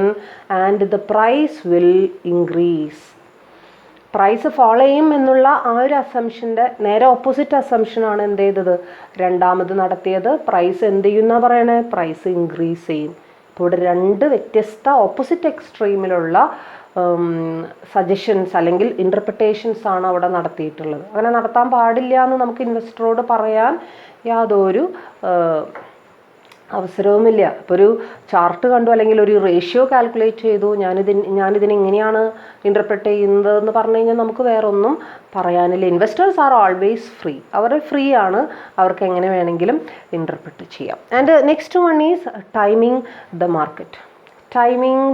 and the price will increase. Price follow ചെയ്യും എന്നുള്ള ആ ഒരു അസംഷൻ്റെ നേരെ ഓപ്പോസിറ്റ് അസംഷനാണ് എന്ത് ചെയ്തത്, രണ്ടാമത് നടത്തിയത്. പ്രൈസ് എന്ത് ചെയ്യുന്ന പറയണേ, പ്രൈസ് ഇൻക്രീസ് ചെയ്യും. ഇപ്പോൾ ഇവിടെ രണ്ട് വ്യത്യസ്ത ഓപ്പോസിറ്റ് എക്സ്ട്രീമിലുള്ള സജഷൻസ് അല്ലെങ്കിൽ ഇൻ്റർപ്രിട്ടേഷൻസ് ആണ് അവിടെ നടത്തിയിട്ടുള്ളത്. അങ്ങനെ നടത്താൻ പാടില്ല എന്ന് നമുക്ക് ഇൻവെസ്റ്ററോട് പറയാൻ യാതൊരു അവസരവുമില്ല. ഇപ്പോൾ ഒരു ചാർട്ട് കണ്ടു അല്ലെങ്കിൽ ഒരു റേഷ്യോ കാൽക്കുലേറ്റ് ചെയ്തു, ഞാനിതിനെ ഇങ്ങനെയാണ് ഇൻ്റർപ്രിറ്റ് ചെയ്യുന്നതെന്ന് പറഞ്ഞു കഴിഞ്ഞാൽ നമുക്ക് വേറെ ഒന്നും പറയാനില്ല. Investors are always free. അവർ ഫ്രീ ആണ്, അവർക്ക് എങ്ങനെ വേണമെങ്കിലും ഇൻ്റർപ്രിറ്റ് ചെയ്യാം. And next one is timing the market. Timing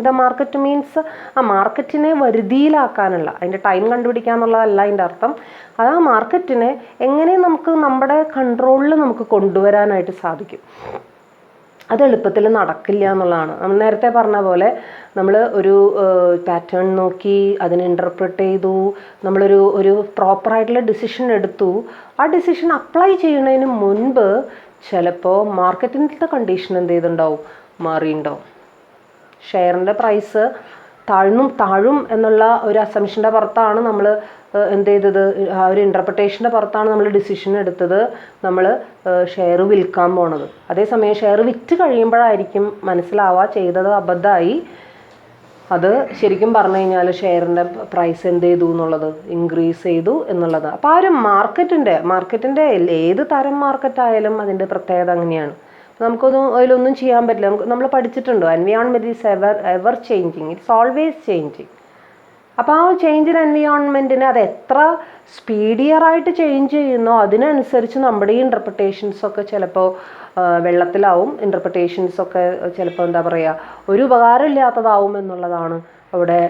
the market means ആ മാർക്കറ്റിനെ വരുതിയിലാക്കാനുള്ള, അതിൻ്റെ ടൈം കണ്ടുപിടിക്കുക എന്നുള്ളതല്ല അതിൻ്റെ അർത്ഥം. അത് ആ മാർക്കറ്റിനെ എങ്ങനെ നമുക്ക് നമ്മുടെ കൺട്രോളിൽ നമുക്ക് കൊണ്ടുവരാനായിട്ട് സാധിക്കും. അത് എളുപ്പത്തിൽ നടക്കില്ല എന്നുള്ളതാണ്. നമ്മൾ നേരത്തെ പറഞ്ഞ പോലെ നമ്മൾ ഒരു പാറ്റേൺ നോക്കി അതിനെ ഇൻ്റർപ്രിറ്റ് ചെയ്തു, നമ്മളൊരു പ്രോപ്പറായിട്ടുള്ള ഡിസിഷൻ എടുത്തു. ആ ഡിസിഷൻ അപ്ലൈ ചെയ്യുന്നതിന് മുൻപ് ചിലപ്പോൾ മാർക്കറ്റിൻ്റെ കണ്ടീഷൻ എന്ത് ചെയ്തിട്ടുണ്ടാവും, മാറിയിട്ടുണ്ടാവും. ഷെയറിൻ്റെ പ്രൈസ് താഴും എന്നുള്ള ഒരു അസംഷൻ്റെ പുറത്താണ് നമ്മൾ എന്ത് ചെയ്തത്, ആ ഒരു ഇൻ്റർപ്രിട്ടേഷൻ്റെ പുറത്താണ് നമ്മൾ ഡിസിഷൻ എടുത്തത്, നമ്മൾ ഷെയർ വിൽക്കാൻ പോണത്. അതേസമയം ഷെയർ വിറ്റ് കഴിയുമ്പോഴായിരിക്കും മനസ്സിലാവുക ചെയ്തത് അബദ്ധമായി, അത് ശരിക്കും പറഞ്ഞു കഴിഞ്ഞാൽ ഷെയറിൻ്റെ പ്രൈസ് എന്ത് ചെയ്തു എന്നുള്ളത്, ഇൻക്രീസ് ചെയ്തു എന്നുള്ളത്. അപ്പോൾ ആ ഒരു മാർക്കറ്റിൻ്റെ ഏത് തരം മാർക്കറ്റായാലും അതിൻ്റെ പ്രത്യേകത അങ്ങനെയാണ്. അതിലൊന്നും ചെയ്യാൻ പറ്റില്ല. നമ്മൾ പഠിച്ചിട്ടുണ്ട്, environment is ever changing, it's always changing. അപ്പോൾ ആ ചേഞ്ച് ഇൻ എൻവയോൺമെൻറ്റിനെ അത് എത്ര സ്പീഡിയറായിട്ട് ചേഞ്ച് ചെയ്യുന്നോ അതിനനുസരിച്ച് നമ്മുടെ ഈ ഇൻ്റർപ്രിട്ടേഷൻസൊക്കെ ചിലപ്പോൾ വെള്ളത്തിലാവും. ഇൻ്റർപ്രിട്ടേഷൻസൊക്കെ ചിലപ്പോൾ എന്താ പറയുക, ഒരു ഉപകാരമില്ലാത്തതാവും എന്നുള്ളതാണ് അവിടെ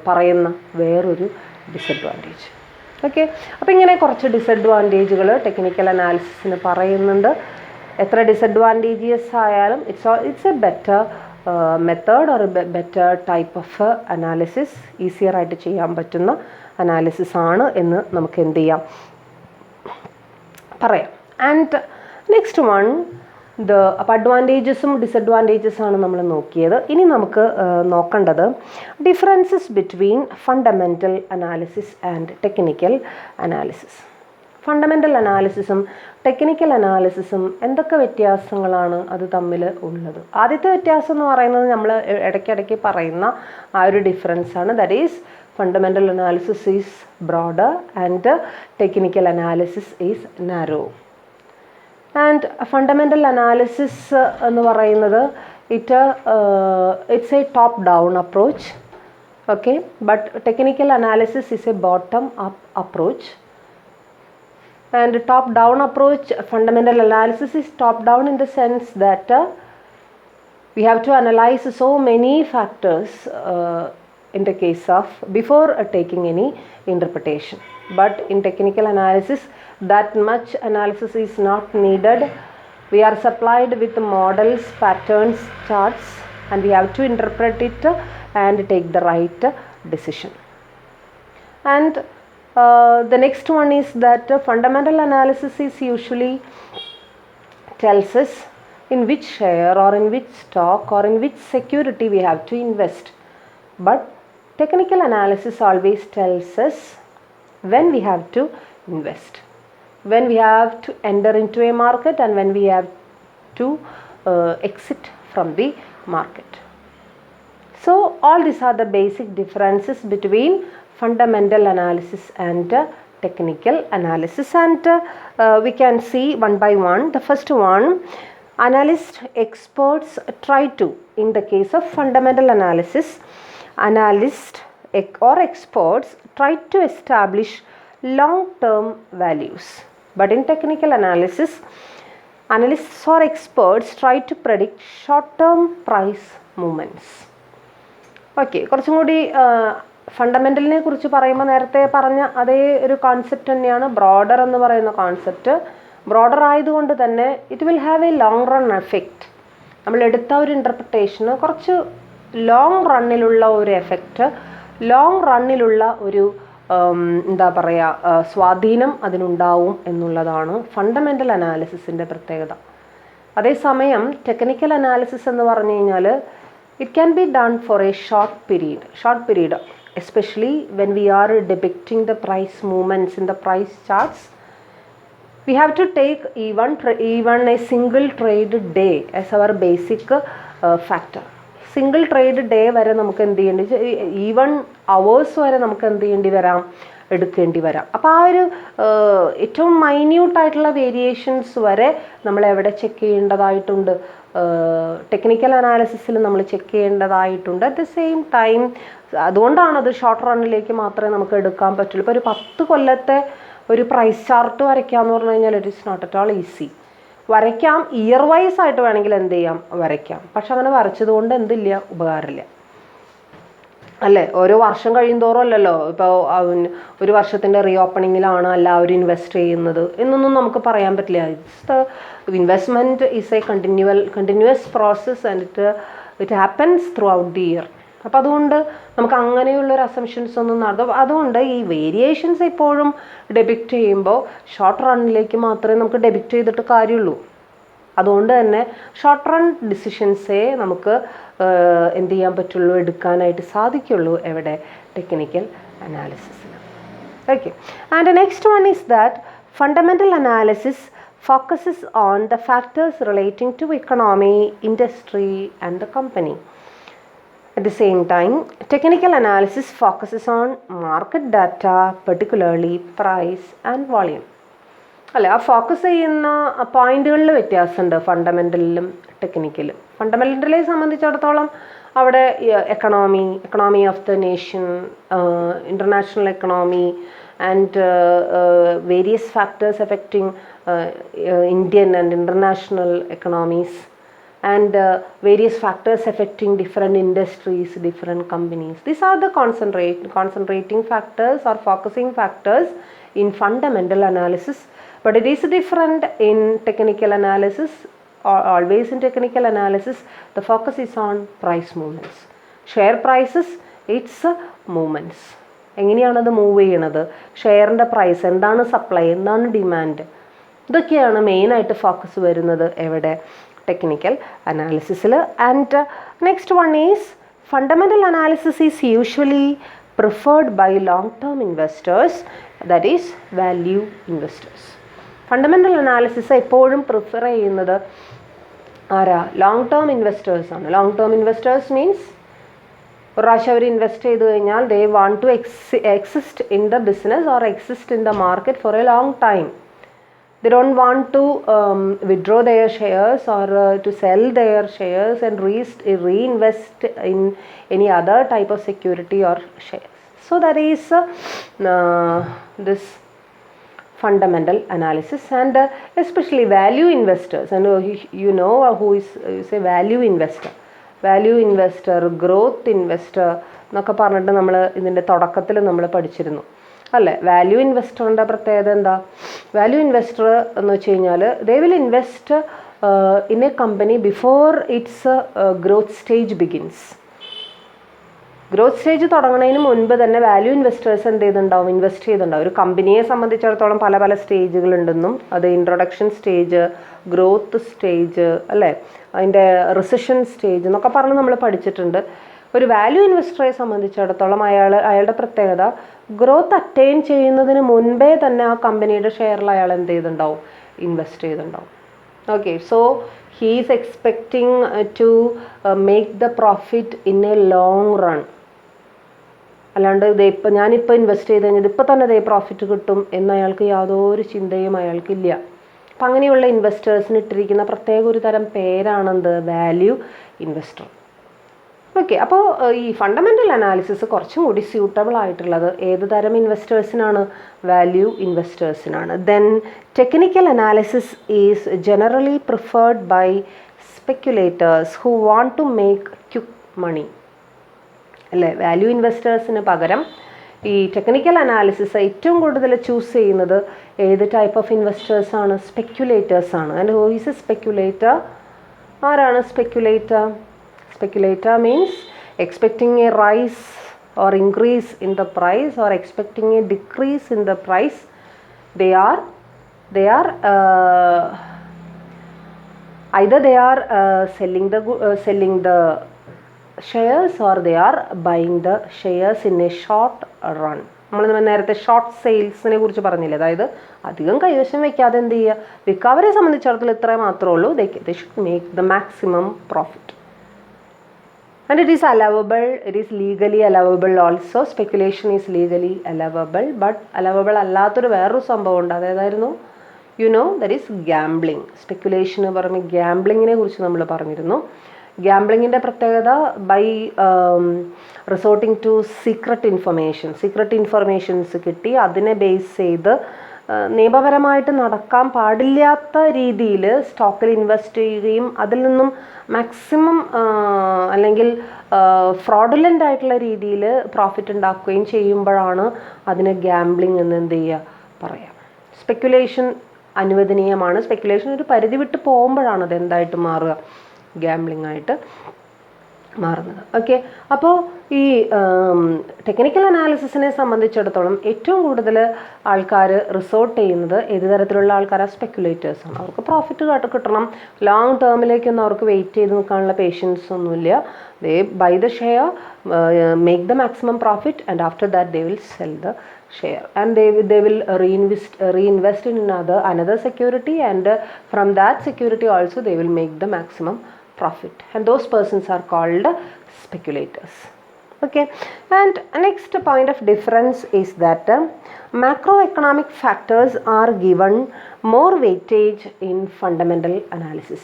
പറയുന്ന വേറൊരു ഡിസഡ്വാൻറ്റേജ്. ഓക്കെ, അപ്പോൾ ഇങ്ങനെ കുറച്ച് ഡിസഡ്വാൻറ്റേജുകൾ ടെക്നിക്കൽ അനാലിസിസിന് പറയുന്നുണ്ട്. എത്ര ഡിസഡ്വാൻറ്റേജസ് ആയാലും it's a better method or better type of analysis, easier ആയിട്ട് ചെയ്യാൻ പറ്റുന്ന അനാലിസിസ് ആണ് എന്ന് നമുക്ക് എന്ത് ചെയ്യാം, പറയാം. ആൻഡ് നെക്സ്റ്റ് വൺ അപ്പോൾ അഡ്വാൻറ്റേജസും ഡിസഡ്വാൻറ്റേജസ് ആണ് നമ്മൾ നോക്കിയത്. ഇനി നമുക്ക് നോക്കേണ്ടത് differences between fundamental analysis and technical analysis. Fundamental അനാലിസിസും ടെക്നിക്കൽ അനാലിസിസും എന്തൊക്കെ വ്യത്യാസങ്ങളാണ് അത് തമ്മിൽ ഉള്ളത്? ആദ്യത്തെ വ്യത്യാസം എന്ന് പറയുന്നത് നമ്മൾ ഇടയ്ക്കിടയ്ക്ക് പറയുന്ന ആ ഒരു ഡിഫറൻസാണ്. That is fundamental analysis is broader and technical analysis is narrow. And fundamental analysis എന്ന് പറയുന്നത് it's a top down approach, okay, but technical analysis is a bottom up approach. And top down approach, fundamental analysis is top down in the sense that we have to analyze so many factors in the case of before taking any interpretation. But in technical analysis, that much analysis is not needed. We are supplied with models, patterns, charts, and we have to interpret it and take the right decision. And the next one is that fundamental analysis is usually tells us in which share or in which stock or in which security we have to invest. But technical analysis always tells us when we have to invest, when we have to enter into a market, and when we have to exit from the market. So all these are the basic differences between fundamental analysis and technical analysis, and we can see one by one. The first one, analysts, experts try to, in the case of fundamental analysis, analysts or experts try to establish long-term values. But in technical analysis, analysts or experts try to predict short-term price movements. Okay, കുറച്ചും കൂടി ഫണ്ടമെൻ്റലിനെ കുറിച്ച് പറയുമ്പോൾ നേരത്തെ പറഞ്ഞ അതേ ഒരു concept തന്നെയാണ് broader എന്ന് പറയുന്ന കോൺസെപ്റ്റ്. ബ്രോഡർ ആയതുകൊണ്ട് തന്നെ it will have A long run effect. നമ്മൾ എടുത്ത ഒരു ഇൻ്റർപ്രിട്ടേഷന് കുറച്ച് ലോങ് റണ്ണിലുള്ള ഒരു എഫക്റ്റ്, ലോങ് റണ്ണിലുള്ള ഒരു എന്താ പറയുക സ്വാധീനം അതിനുണ്ടാവും എന്നുള്ളതാണ് ഫണ്ടമെൻ്റൽ അനാലിസിസിൻ്റെ പ്രത്യേകത. അതേസമയം ടെക്നിക്കൽ അനാലിസിസ് എന്ന് പറഞ്ഞു കഴിഞ്ഞാൽ it can be done for a short period especially when we are depicting the price movements in the price charts. We have to take even a single trade day as our basic factor. Single trade day വരെ നമുക്ക് എന്ത് ചെയ്യേണ്ടി, even hours വരെ നമുക്ക് എന്ത് എടുക്കേണ്ടി വരാം. അപ്പോൾ ആ ഒരു ഏറ്റവും മൈന്യൂട്ടായിട്ടുള്ള വേരിയേഷൻസ് വരെ നമ്മൾ എവിടെ ചെക്ക് ചെയ്യേണ്ടതായിട്ടുണ്ട്, ടെക്നിക്കൽ അനാലിസിസിൽ നമ്മൾ ചെക്ക് ചെയ്യേണ്ടതായിട്ടുണ്ട്. അറ്റ് ദ സെയിം ടൈം അതുകൊണ്ടാണ് അത് ഷോർട്ട് റണ്ണിലേക്ക് മാത്രമേ നമുക്ക് എടുക്കാൻ പറ്റുള്ളൂ. ഇപ്പോൾ ഒരു 10 കൊല്ലത്തെ ഒരു പ്രൈസ് ചാർട്ട് വരയ്ക്കാമെന്ന് പറഞ്ഞു കഴിഞ്ഞാൽ it is not at all easy. വരയ്ക്കാം, ഇയർ വൈസ് ആയിട്ട് വേണമെങ്കിൽ എന്ത് ചെയ്യാം, വരയ്ക്കാം. പക്ഷെ അങ്ങനെ വരച്ചതുകൊണ്ട് എന്തില്ല, ഉപകാരമില്ല അല്ലേ. ഓരോ വർഷം കഴിയുന്തോറും അല്ലല്ലോ ഇപ്പോൾ ഒരു വർഷത്തിൻ്റെ റീ ഓപ്പണിങ്ങിലാണ് എല്ലാവരും ഇൻവെസ്റ്റ് ചെയ്യുന്നത് എന്നൊന്നും നമുക്ക് പറയാൻ പറ്റില്ല. Investment is A continuous process and it happens through out the year. അപ്പോൾ അതുകൊണ്ട് നമുക്ക് അങ്ങനെയുള്ളൊരു അസംഷൻസ് ഒന്നും നടത്തും. അതുകൊണ്ട് ഈ വേരിയേഷൻസ് എപ്പോഴും ഡെബിക്റ്റ് ചെയ്യുമ്പോൾ ഷോർട്ട് റണ്ണിലേക്ക് മാത്രമേ നമുക്ക് ഡെബിക്റ്റ് ചെയ്തിട്ട് കാര്യമുള്ളൂ. അതുകൊണ്ട് തന്നെ ഷോർട്ട് റൺ ഡിസിഷൻസേ നമുക്ക് എന്ത് ചെയ്യാൻ പറ്റുള്ളൂ, എടുക്കാനായിട്ട് സാധിക്കുള്ളൂ എവിടെ, ടെക്നിക്കൽ അനാലിസിസിൽ. Okay, and next one is that fundamental analysis focuses on the factors relating to economy, industry and the company. At the same time, technical analysis focuses on market data, particularly price and volume. അല്ലേ, ആ focus ചെയ്യുന്ന പോയിന്റുകളിൽ വ്യത്യാസമുണ്ട് ഫണ്ടമെൻ്റലിലും ടെക്നിക്കലും. ഫണ്ടമെൻ്റലിനെ സംബന്ധിച്ചിടത്തോളം അവിടെ economy of the nation, international economy and various factors affecting Indian and international economies, and various factors affecting different industries, different companies. These are the concentrating factors or focusing factors in fundamental analysis, but it is different in technical analysis. Always in technical analysis, the focus is on price movements. Share prices, its movements. എങ്ങനെയാണത് move ചെയ്യണത്, ഷെയറിൻ്റെ price എന്താണ്, supply എന്താണ്, demand, ഇതൊക്കെയാണ് മെയിനായിട്ട് focus വരുന്നത് എവിടെ, technical അനാലിസിസിൽ. And next one is fundamental analysis is usually preferred by long-term investors, that is value investors. Fundamental analysis എപ്പോഴും പ്രിഫർ ചെയ്യുന്നത് ആരാ? ലോങ് ടേം ഇൻവെസ്റ്റേഴ്സ് ആണ്. ലോങ് ടേം ഇൻവെസ്റ്റേഴ്സ് മീൻസ് ഒരു പ്രാവശ്യം അവർ ഇൻവെസ്റ്റ് ചെയ്ത് കഴിഞ്ഞാൽ they want to exist in the business or exist in the market for a long time. They don't want to withdraw their shares or to sell their shares and reinvest in any other type of security or shares. So that is this fundamental analysis, and especially value investors. And you know who is a value investor. Value investor, growth investor എന്നൊക്കെ പറഞ്ഞിട്ട് നമ്മൾ ഇതിൻ്റെ തുടക്കത്തിൽ നമ്മൾ പഠിച്ചിരുന്നു അല്ലേ? Value ഇൻവെസ്റ്ററിൻ്റെ പ്രത്യേകത എന്താ? വാല്യൂ ഇൻവെസ്റ്റർ എന്ന് വെച്ച് കഴിഞ്ഞാൽ they will invest in A company before it's growth stage begins. Growth stage തുടങ്ങുന്നതിന് മുൻപ് തന്നെ വാല്യൂ ഇൻവെസ്റ്റേഴ്സ് എന്ത് ചെയ്തിട്ടുണ്ടാവും? ഇൻവെസ്റ്റ് ചെയ്തിട്ടുണ്ടാവും. ഒരു കമ്പനിയെ സംബന്ധിച്ചിടത്തോളം പല പല സ്റ്റേജുകളുണ്ടെന്നും അത് ഇൻട്രൊഡക്ഷൻ സ്റ്റേജ്, ഗ്രോത്ത് സ്റ്റേജ് അല്ലേ, അതിൻ്റെ റിസഷൻ സ്റ്റേജ് എന്നൊക്കെ പറഞ്ഞ് നമ്മൾ പഠിച്ചിട്ടുണ്ട്. ഒരു വാല്യൂ ഇൻവെസ്റ്ററെ സംബന്ധിച്ചിടത്തോളം അയാളുടെ പ്രത്യേകത ഗ്രോത്ത് അറ്റൈൻ ചെയ്യുന്നതിന് മുൻപേ തന്നെ ആ കമ്പനിയുടെ ഷെയറിൽ അയാൾ എന്ത് ചെയ്തിട്ടുണ്ടാവും? ഇൻവെസ്റ്റ് ചെയ്തിട്ടുണ്ടാവും. Okay, so he is expecting to make the profit in a long run. അല്ലാണ്ട് ഞാനിപ്പോൾ ഇൻവെസ്റ്റ് ചെയ്ത് കഴിഞ്ഞാൽ ഇപ്പോൾ തന്നെ ഇതേ പ്രോഫിറ്റ് കിട്ടും എന്ന് അയാൾക്ക് യാതൊരു ചിന്തയും അയാൾക്കില്ല. അപ്പം അങ്ങനെയുള്ള ഇൻവെസ്റ്റേഴ്സിന് ഇട്ടിരിക്കുന്ന പ്രത്യേക ഒരു തരം പേരാണെന്ത്? Value investor. ഓക്കെ, അപ്പോൾ ഈ ഫണ്ടമെൻ്റൽ അനാലിസിസ് കുറച്ചും കൂടി സ്യൂട്ടബിൾ ആയിട്ടുള്ളത് ഏത് തരം ഇൻവെസ്റ്റേഴ്സിനാണ്? വാല്യൂ ഇൻവെസ്റ്റേഴ്സിനാണ്. Then technical analysis is generally preferred by speculators who want to make quick money അല്ലേ? വാല്യൂ ഇൻവെസ്റ്റേഴ്സിന് പകരം ഈ ടെക്നിക്കൽ അനാലിസിസ് ഏറ്റവും കൂടുതൽ ചൂസ് ചെയ്യുന്നത് ഏത് ടൈപ്പ് ഓഫ് ഇൻവെസ്റ്റേഴ്സാണ്? സ്പെക്യുലേറ്റേഴ്സാണ്. And who is a speculator? ആരാണ് speculator? Speculator means expecting a rise or increase in the price or expecting a decrease in the price. They are either they are selling the shares or they are buying the shares in a short run. നമ്മൾ നേരത്തെ short സെയിൽസിനെ കുറിച്ച് പറഞ്ഞില്ലേ? അതായത് അധികം കൈവശം വയ്ക്കാതെ എന്ത് ചെയ്യുക? വിൽക്കാവരെ സംബന്ധിച്ചിടത്തോളം ഇത്രേ മാത്രമേ ഉള്ളൂ. they should make the maximum profit. And it is allowable, it is legally allowable also. Speculation is legally allowable, but allowable അല്ലാത്തൊരു വേറൊരു സംഭവം ഉണ്ട്. അതേതായിരുന്നു? that is gambling. സ്പെക്കുലേഷന് പുറമെ ഗ്യാംബ്ലിങ്ങിനെ കുറിച്ച് നമ്മൾ പറഞ്ഞിരുന്നു. ഗ്യാംബ്ലിങ്ങിൻ്റെ പ്രത്യേകത ബൈ റിസോർട്ടിങ് ടു സീക്രട്ട് ഇൻഫർമേഷൻസ് കിട്ടി അതിനെ ബേസ് ചെയ്ത് നിയമപരമായിട്ട് നടക്കാൻ പാടില്ലാത്ത രീതിയിൽ സ്റ്റോക്കിൽ ഇൻവെസ്റ്റ് ചെയ്യുകയും അതിൽ നിന്നും മാക്സിമം അല്ലെങ്കിൽ ഫ്രോഡുലൻ്റ് ആയിട്ടുള്ള രീതിയിൽ പ്രോഫിറ്റ് ഉണ്ടാക്കുകയും ചെയ്യുമ്പോഴാണ് അതിന് ഗ്യാംബ്ലിംഗ് എന്ന് എന്ത് ചെയ്യുക പറയാം. സ്പെക്കുലേഷൻ അനുവദനീയമാണ്. സ്പെക്കുലേഷൻ ഒരു പരിധി വിട്ട് പോകുമ്പോഴാണ് അത് എന്തായിട്ട് മാറുക? ഗ്യാംബ്ലിംഗ് ആയിട്ട് മാറുന്നത്. ഓക്കെ, അപ്പോൾ ഈ ടെക്നിക്കൽ അനാലിസിസിനെ സംബന്ധിച്ചിടത്തോളം ഏറ്റവും കൂടുതൽ ആൾക്കാർ റിസോർട്ട് ചെയ്യുന്നത് ഏത് തരത്തിലുള്ള ആൾക്കാരാണ്? സ്പെക്കുലേറ്റേഴ്സാണ്. അവർക്ക് പ്രോഫിറ്റ് കിട്ടണം. ലോങ് ടേമിലേക്കൊന്നും അവർക്ക് വെയിറ്റ് ചെയ്ത് നിൽക്കാനുള്ള പേഷ്യൻസ് ഒന്നുമില്ല. They buy the share, make the maximum profit, and after that they will sell the share, and they will reinvest in another security, and from that security also they will make the maximum profit, and those persons are called speculators. Okay, and next point of difference is that macroeconomic factors are given more weightage in fundamental analysis.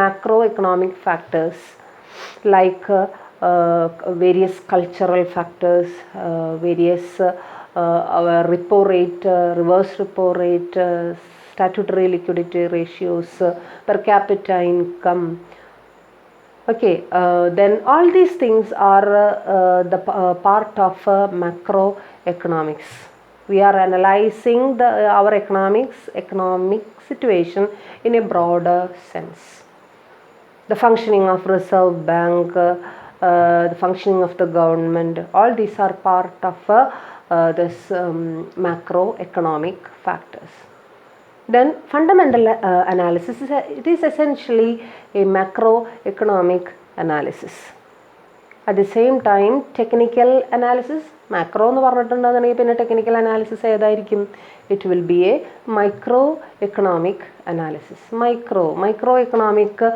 Macroeconomic factors like various cultural factors, various repo rate, reverse repo rate, statutory liquidity ratios, per capita income. Okay, then all these things are the part of macroeconomics. We are analyzing our economic situation in a broader sense. The functioning of Reserve Bank, the functioning of the government, all these are part of this macroeconomic factors. Then fundamental analysis it is essentially a macroeconomic analysis. At the same time, technical analysis, macro എന്ന് പറഞ്ഞിട്ടുണ്ടെന്നുണ്ടെങ്കിൽ പിന്നെ technical analysis ഏതായിരിക്കും? It will be A micro economic analysis. Micro economic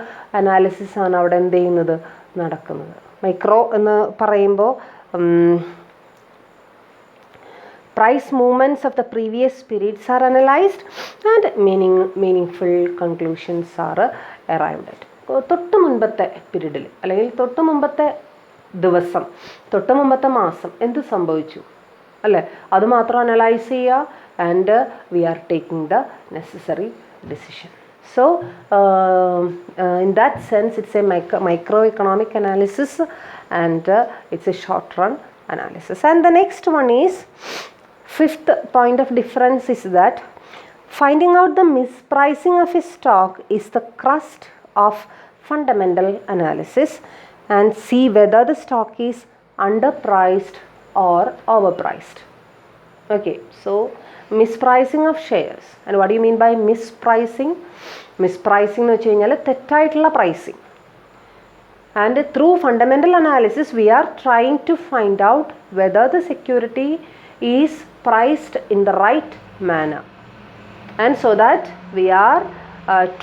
analysis ആണ് അവിടെ എന്ത് ചെയ്യുന്നത്, നടക്കുന്നത്. Micro എന്ന് പറയുമ്പോൾ price movements of the previous periods are analyzed and meaningful conclusions are arrived at. തൊട്ട് മുൻപത്തെ പീരീഡിൽ അല്ലെങ്കിൽ തൊട്ട് മുമ്പത്തെ ദിവസം, തൊട്ട് മുമ്പത്തെ മാസം എന്ത് സംഭവിച്ചു അല്ലേ, അത് മാത്രം അനലൈസ് ചെയ്യുക. And we are taking the necessary decision. So in that sense it's a microeconomic analysis and it's a short run analysis. And the next one is, fifth point of difference is that finding out the mispricing of a stock is the crust of fundamental analysis and see whether the stock is underpriced or overpriced. Okay, so mispricing of shares. And what do you mean by mispricing? Mispricing എന്ന് വെച്ച് കഴിഞ്ഞാൽ തെറ്റായിട്ടുള്ള pricing. And through fundamental analysis we are trying to find out whether the security is priced in the right manner, and so that we are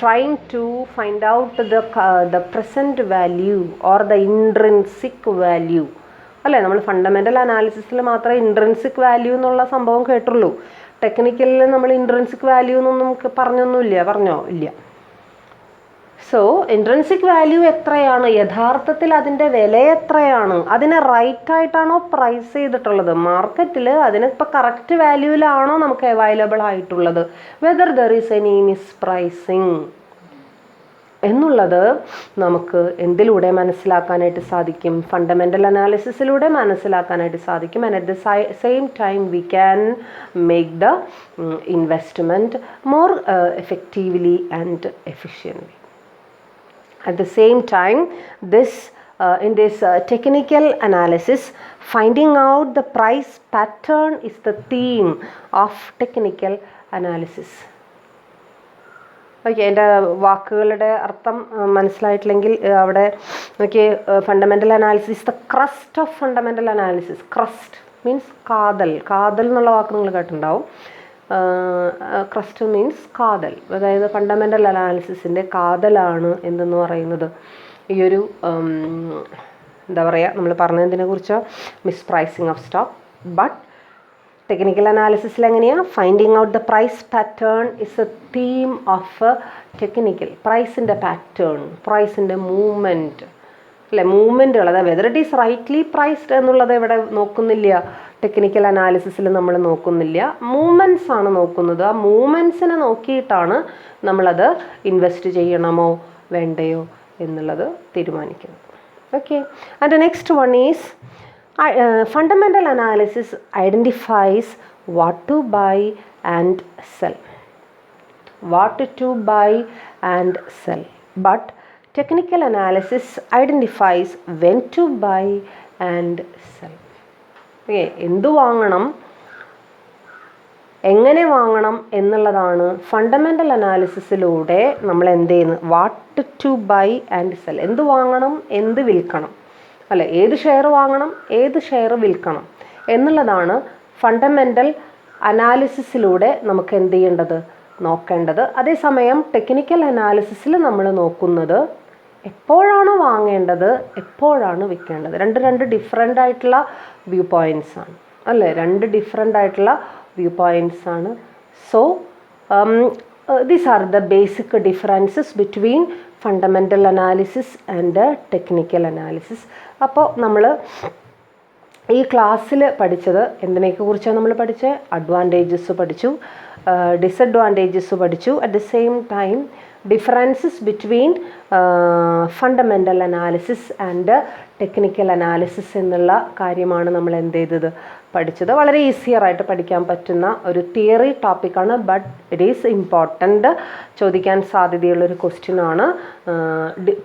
trying to find out the present value or the intrinsic value. അല്ലേ, നമ്മൾ fundamental അനാലിസിസിൽ മാത്രമേ intrinsic value എന്നുള്ള സംഭവം കേട്ടുള്ളൂ. ടെക്നിക്കലിൽ നമ്മൾ intrinsic value എന്നൊന്നും പറഞ്ഞോ ഇല്ല. So intrinsic value എത്രയാണ്, യഥാർത്ഥത്തിൽ അതിൻ്റെ വില എത്രയാണ്, അതിനെ റൈറ്റ് ആയിട്ടാണോ പ്രൈസ് ചെയ്തിട്ടുള്ളത്, മാർക്കറ്റിൽ അതിനിപ്പോൾ കറക്റ്റ് വാല്യൂവിലാണോ നമുക്ക് അവൈലബിൾ ആയിട്ടുള്ളത്, വെദർ ദർ ഈസ് എനി മിസ്പ്രൈസിങ് എന്നുള്ളത് നമുക്ക് എന്തിലൂടെ മനസ്സിലാക്കാനായിട്ട് സാധിക്കും? ഫണ്ടമെൻ്റൽ അനാലിസിസിലൂടെ മനസ്സിലാക്കാനായിട്ട് സാധിക്കും. And at the same time we can make the investment more effectively and efficiently. At the same time, in this technical analysis, finding out the price pattern is the theme of technical analysis. Okay, എൻ്റെ വാക്കുകളുടെ അർത്ഥം മനസ്സിലായിട്ടില്ലെങ്കിൽ അവിടെ നോക്കി, fundamental analysis the crest of fundamental analysis. Crest means കാതൽ എന്നുള്ള വാക്ക് നിങ്ങൾ കേട്ടിട്ടുണ്ടാവും. Crest means കാതൽ, അതായത് ഫണ്ടമെൻ്റൽ അനാലിസിസിൻ്റെ കാതലാണ് എന്തെന്ന് പറയുന്നത് ഈ ഒരു എന്താ പറയുക, നമ്മൾ പറഞ്ഞതിനെ കുറിച്ച് mispricing of stock. But technical അനാലിസിസിൽ എങ്ങനെയാണ്? Finding out the price pattern is a theme of technical. പ്രൈസിൻ്റെ പാറ്റേൺ, പ്രൈസിൻ്റെ മൂവ്മെൻറ്റ് അല്ലെ, മൂവ്മെൻറ്റുകൾ, അതായത് whether it is rightly priced എന്നുള്ളത് ഇവിടെ നോക്കുന്നില്ല. ടെക്നിക്കൽ അനാലിസിസിൽ നമ്മൾ നോക്കുന്നില്ല, മൂവ്മെൻറ്റ്സ് ആണ് നോക്കുന്നത്. ആ മൂവ്മെൻറ്റ്സിനെ നോക്കിയിട്ടാണ് നമ്മളത് ഇൻവെസ്റ്റ് ചെയ്യണമോ വേണ്ടയോ എന്നുള്ളത് തീരുമാനിക്കുന്നത്. Okay, and the next one is fundamental analysis identifies what to buy and sell. What to buy and sell. But technical analysis identifies when to buy and sell. Okay, എന്തു വാങ്ങണം, എങ്ങനെ വാങ്ങണം എന്നുള്ളതാണ് ഫണ്ടമെൻ്റൽ അനാലിസിസിലൂടെ നമ്മൾ എന്ത് ചെയ്യുന്നത്. What to buy and sell, എന്ത് വാങ്ങണം, എന്ത് വിൽക്കണം അല്ലെ, ഏത് ഷെയർ വാങ്ങണം, ഏത് ഷെയർ വിൽക്കണം എന്നുള്ളതാണ് ഫണ്ടമെൻ്റൽ അനാലിസിസിലൂടെ നമുക്ക് എന്ത് ചെയ്യേണ്ടത്, നോക്കേണ്ടത്. അതേസമയം ടെക്നിക്കൽ അനാലിസിസിൽ നമ്മൾ നോക്കുന്നത് എപ്പോഴാണ് വാങ്ങേണ്ടത്, എപ്പോഴാണ് വിൽക്കേണ്ടത്. രണ്ട് ഡിഫറെൻ്റ് ആയിട്ടുള്ള വ്യൂ പോയിൻറ്റ്സ് ആണ് അല്ലേ, രണ്ട് ഡിഫറെൻ്റ് ആയിട്ടുള്ള വ്യൂ പോയിൻറ്റ്സ് ആണ്. So these are the basic differences between fundamental analysis and technical analysis. അപ്പോൾ നമ്മൾ ഈ ക്ലാസ്സിൽ പഠിച്ചത് എന്തിനെയൊക്കെ കുറിച്ചാണ് നമ്മൾ പഠിച്ചത്? അഡ്വാൻറ്റേജസ് പഠിച്ചു, ഡിസഡ്വാൻറ്റേജസ് പഠിച്ചു. At the same time differences between fundamental analysis and technical analysis എന്നുള്ള കാര്യമാണ് നമ്മൾ എന്ത് ചെയ്തത്, പഠിച്ചത്. വളരെ ഈസിയറായിട്ട് പഠിക്കാൻ പറ്റുന്ന ഒരു തിയറി ടോപ്പിക്കാണ്. ബട്ട് ഇറ്റ് ഈസ് ഇമ്പോർട്ടൻ്റ്, ചോദിക്കാൻ സാധ്യതയുള്ളൊരു ക്വസ്റ്റ്യനാണ്.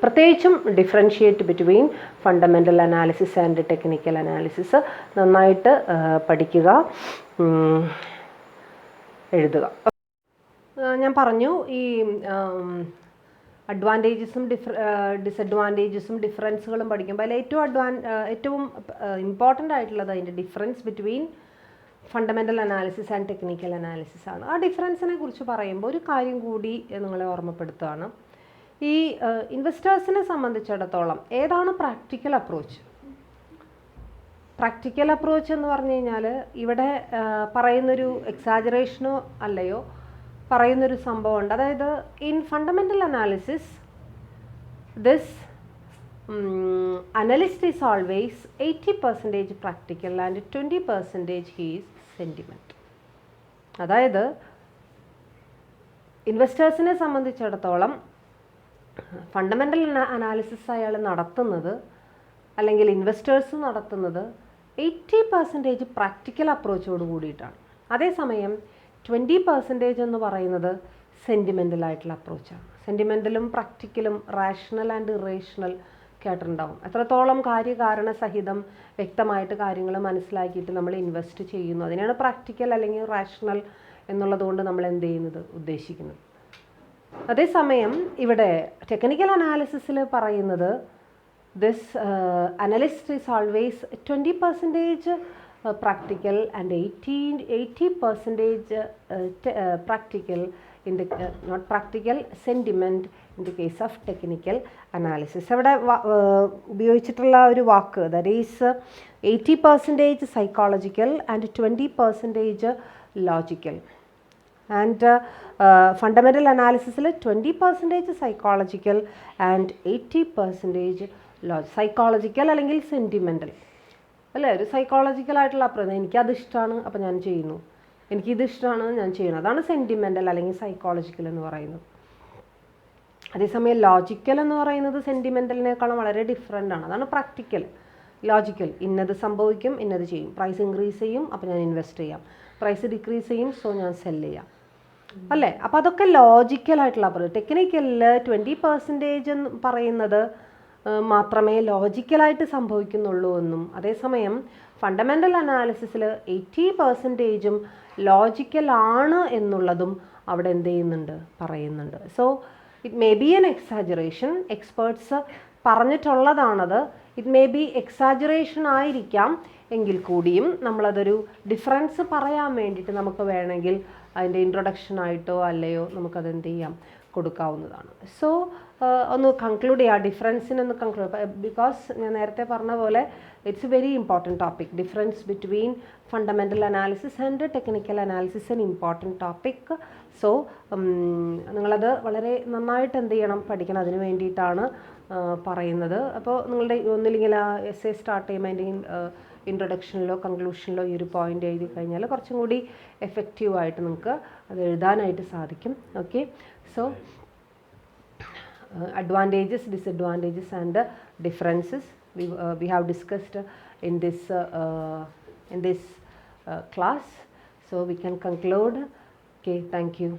പ്രത്യേകിച്ചും differentiate between fundamental analysis and technical analysis നന്നായിട്ട് പഠിക്കുക, എഴുതുക. ഞാൻ പറഞ്ഞു ഈ അഡ്വാൻറ്റേജസും ഡിസഡ്വാൻറ്റേജസും ഡിഫറൻസുകളും പഠിക്കുമ്പോൾ അതിൽ ഏറ്റവും ഇമ്പോർട്ടൻ്റ് ആയിട്ടുള്ളത് അതിൻ്റെ difference between fundamental analysis and technical analysis ആണ്. ആ ഡിഫറൻസിനെ കുറിച്ച് പറയുമ്പോൾ ഒരു കാര്യം കൂടി നിങ്ങളെ ഓർമ്മപ്പെടുത്തുകയാണ്. ഈ ഇൻവെസ്റ്റേഴ്സിനെ സംബന്ധിച്ചിടത്തോളം ഏതാണ് പ്രാക്ടിക്കൽ അപ്രോച്ച്? പ്രാക്ടിക്കൽ അപ്രോച്ച് എന്ന് പറഞ്ഞു കഴിഞ്ഞാൽ ഇവിടെ പറയുന്നൊരു എക്സാജറേഷനോ അല്ലയോ പറയുന്നൊരു സംഭവമുണ്ട്. അതായത് in fundamental analysis this analyst is always 80% practical and 20% he's sentiment. അതായത് ഇൻവെസ്റ്റേഴ്സിനെ സംബന്ധിച്ചിടത്തോളം ഫണ്ടമെൻ്റൽ അനാലിസിസ് അയാൾ നടത്തുന്നത് അല്ലെങ്കിൽ ഇൻവെസ്റ്റേഴ്സ് നടത്തുന്നത് 80% പ്രാക്ടിക്കൽ അപ്രോച്ചോട് കൂടിയിട്ടാണ്. അതേസമയം 20% എന്ന് പറയുന്നത് സെൻറ്റിമെൻ്റൽ ആയിട്ടുള്ള അപ്രോച്ചാണ്. സെൻറ്റിമെൻ്റലും പ്രാക്ടിക്കലും റാഷണൽ ആൻഡ് ഇറേഷണൽ കേട്ടിട്ടുണ്ടാവും. എത്രത്തോളം കാര്യകാരണ സഹിതം വ്യക്തമായിട്ട് കാര്യങ്ങൾ മനസ്സിലാക്കിയിട്ട് നമ്മൾ ഇൻവെസ്റ്റ് ചെയ്യുന്നു, അതിനാണ് പ്രാക്ടിക്കൽ അല്ലെങ്കിൽ റാഷണൽ എന്നുള്ളതുകൊണ്ട് നമ്മൾ എന്ത് ചെയ്യുന്നത് ഉദ്ദേശിക്കുന്നത്. അതേസമയം ഇവിടെ ടെക്നിക്കൽ അനാലിസിസിൽ പറയുന്നത് this analyst is always 20% practical and 80% practical in the not practical sentiment in the case of technical analysis. അവിടെ ഉപയോഗിച്ചിട്ടുള്ള ഒരു വാക്ക് that is 80% psychological and 20% logical. And fundamental analysis 20% psychological and 80% psychological അല്ലെങ്കിൽ സെൻറ്റിമെൻ്റൽ അല്ലേ. ഒരു psychological ആയിട്ടുള്ള approach, എനിക്കത് ഇഷ്ടമാണ് അപ്പോൾ ഞാൻ ചെയ്യുന്നു, എനിക്കിത് ഇഷ്ടമാണ് ഞാൻ ചെയ്യുന്നു, അതാണ് സെൻറ്റിമെൻ്റൽ അല്ലെങ്കിൽ സൈക്കോളജിക്കൽ എന്ന് പറയുന്നത്. അതേസമയം ലോജിക്കൽ എന്ന് പറയുന്നത് സെൻറ്റിമെൻ്റലിനേക്കാളും വളരെ ഡിഫറെൻ്റ് ആണ്. അതാണ് പ്രാക്ടിക്കൽ. ലോജിക്കൽ ഇന്നത് സംഭവിക്കും, ഇന്നത് ചെയ്യും, പ്രൈസ് ഇൻക്രീസ് ചെയ്യും അപ്പോൾ ഞാൻ ഇൻവെസ്റ്റ് ചെയ്യാം, പ്രൈസ് ഡിക്രീസ് ചെയ്യും സോ ഞാൻ സെല്ല് ചെയ്യാം അല്ലേ. അപ്പോൾ അതൊക്കെ ലോജിക്കലായിട്ടുള്ള അപ്രോച്ച്. ടെക്നിക്കലിൽ 20% എന്ന് പറയുന്നത് മാത്രമേ ലോജിക്കലായിട്ട് സംഭവിക്കുന്നുള്ളൂ എന്നും, അതേസമയം ഫണ്ടമെൻ്റൽ അനാലിസിസിൽ 80% ലോജിക്കലാണ് എന്നുള്ളതും അവിടെ എന്ത് ചെയ്യുന്നുണ്ട്, പറയുന്നുണ്ട്. So it may be an exaggeration, experts പറഞ്ഞിട്ടുള്ളതാണത്. ഇറ്റ് മേ ബി എക്സാജറേഷൻ ആയിരിക്കാം, എങ്കിൽ കൂടിയും നമ്മളതൊരു ഡിഫറൻസ് പറയാൻ വേണ്ടിയിട്ട് നമുക്ക് വേണമെങ്കിൽ അതിൻ്റെ ഇൻട്രൊഡക്ഷനായിട്ടോ അല്ലയോ നമുക്കതെന്ത് ചെയ്യാം, കൊടുക്കാവുന്നതാണ്. സോ ഒന്ന് കൺക്ലൂഡ് ചെയ്യാം, ഡിഫറൻസിനൊന്ന് കൺക്ലൂഡ്, ബിക്കോസ് ഞാൻ നേരത്തെ പറഞ്ഞ പോലെ it's A very important topic. Difference between fundamental analysis and technical analysis an important topic. So നിങ്ങളത് വളരെ നന്നായിട്ട് എന്ത് ചെയ്യണം, പഠിക്കണം. അതിന് വേണ്ടിയിട്ടാണ് പറയുന്നത്. അപ്പോൾ നിങ്ങളുടെ ഒന്നില്ലെങ്കിൽ ആ എസ്സേ സ്റ്റാർട്ട് ചെയ്യുമ്പോൾ അതിൻ്റെ ഇൻട്രൊഡക്ഷനിലോ കൺക്ലൂഷനിലോ ഈ ഒരു പോയിൻ്റ് എഴുതി കഴിഞ്ഞാൽ കുറച്ചും കൂടി എഫക്റ്റീവായിട്ട് നിങ്ങൾക്ക് അത് എഴുതാനായിട്ട് സാധിക്കും. Okay, so advantages, disadvantages and differences we have discussed in this class. So we can conclude. Okay, thank you.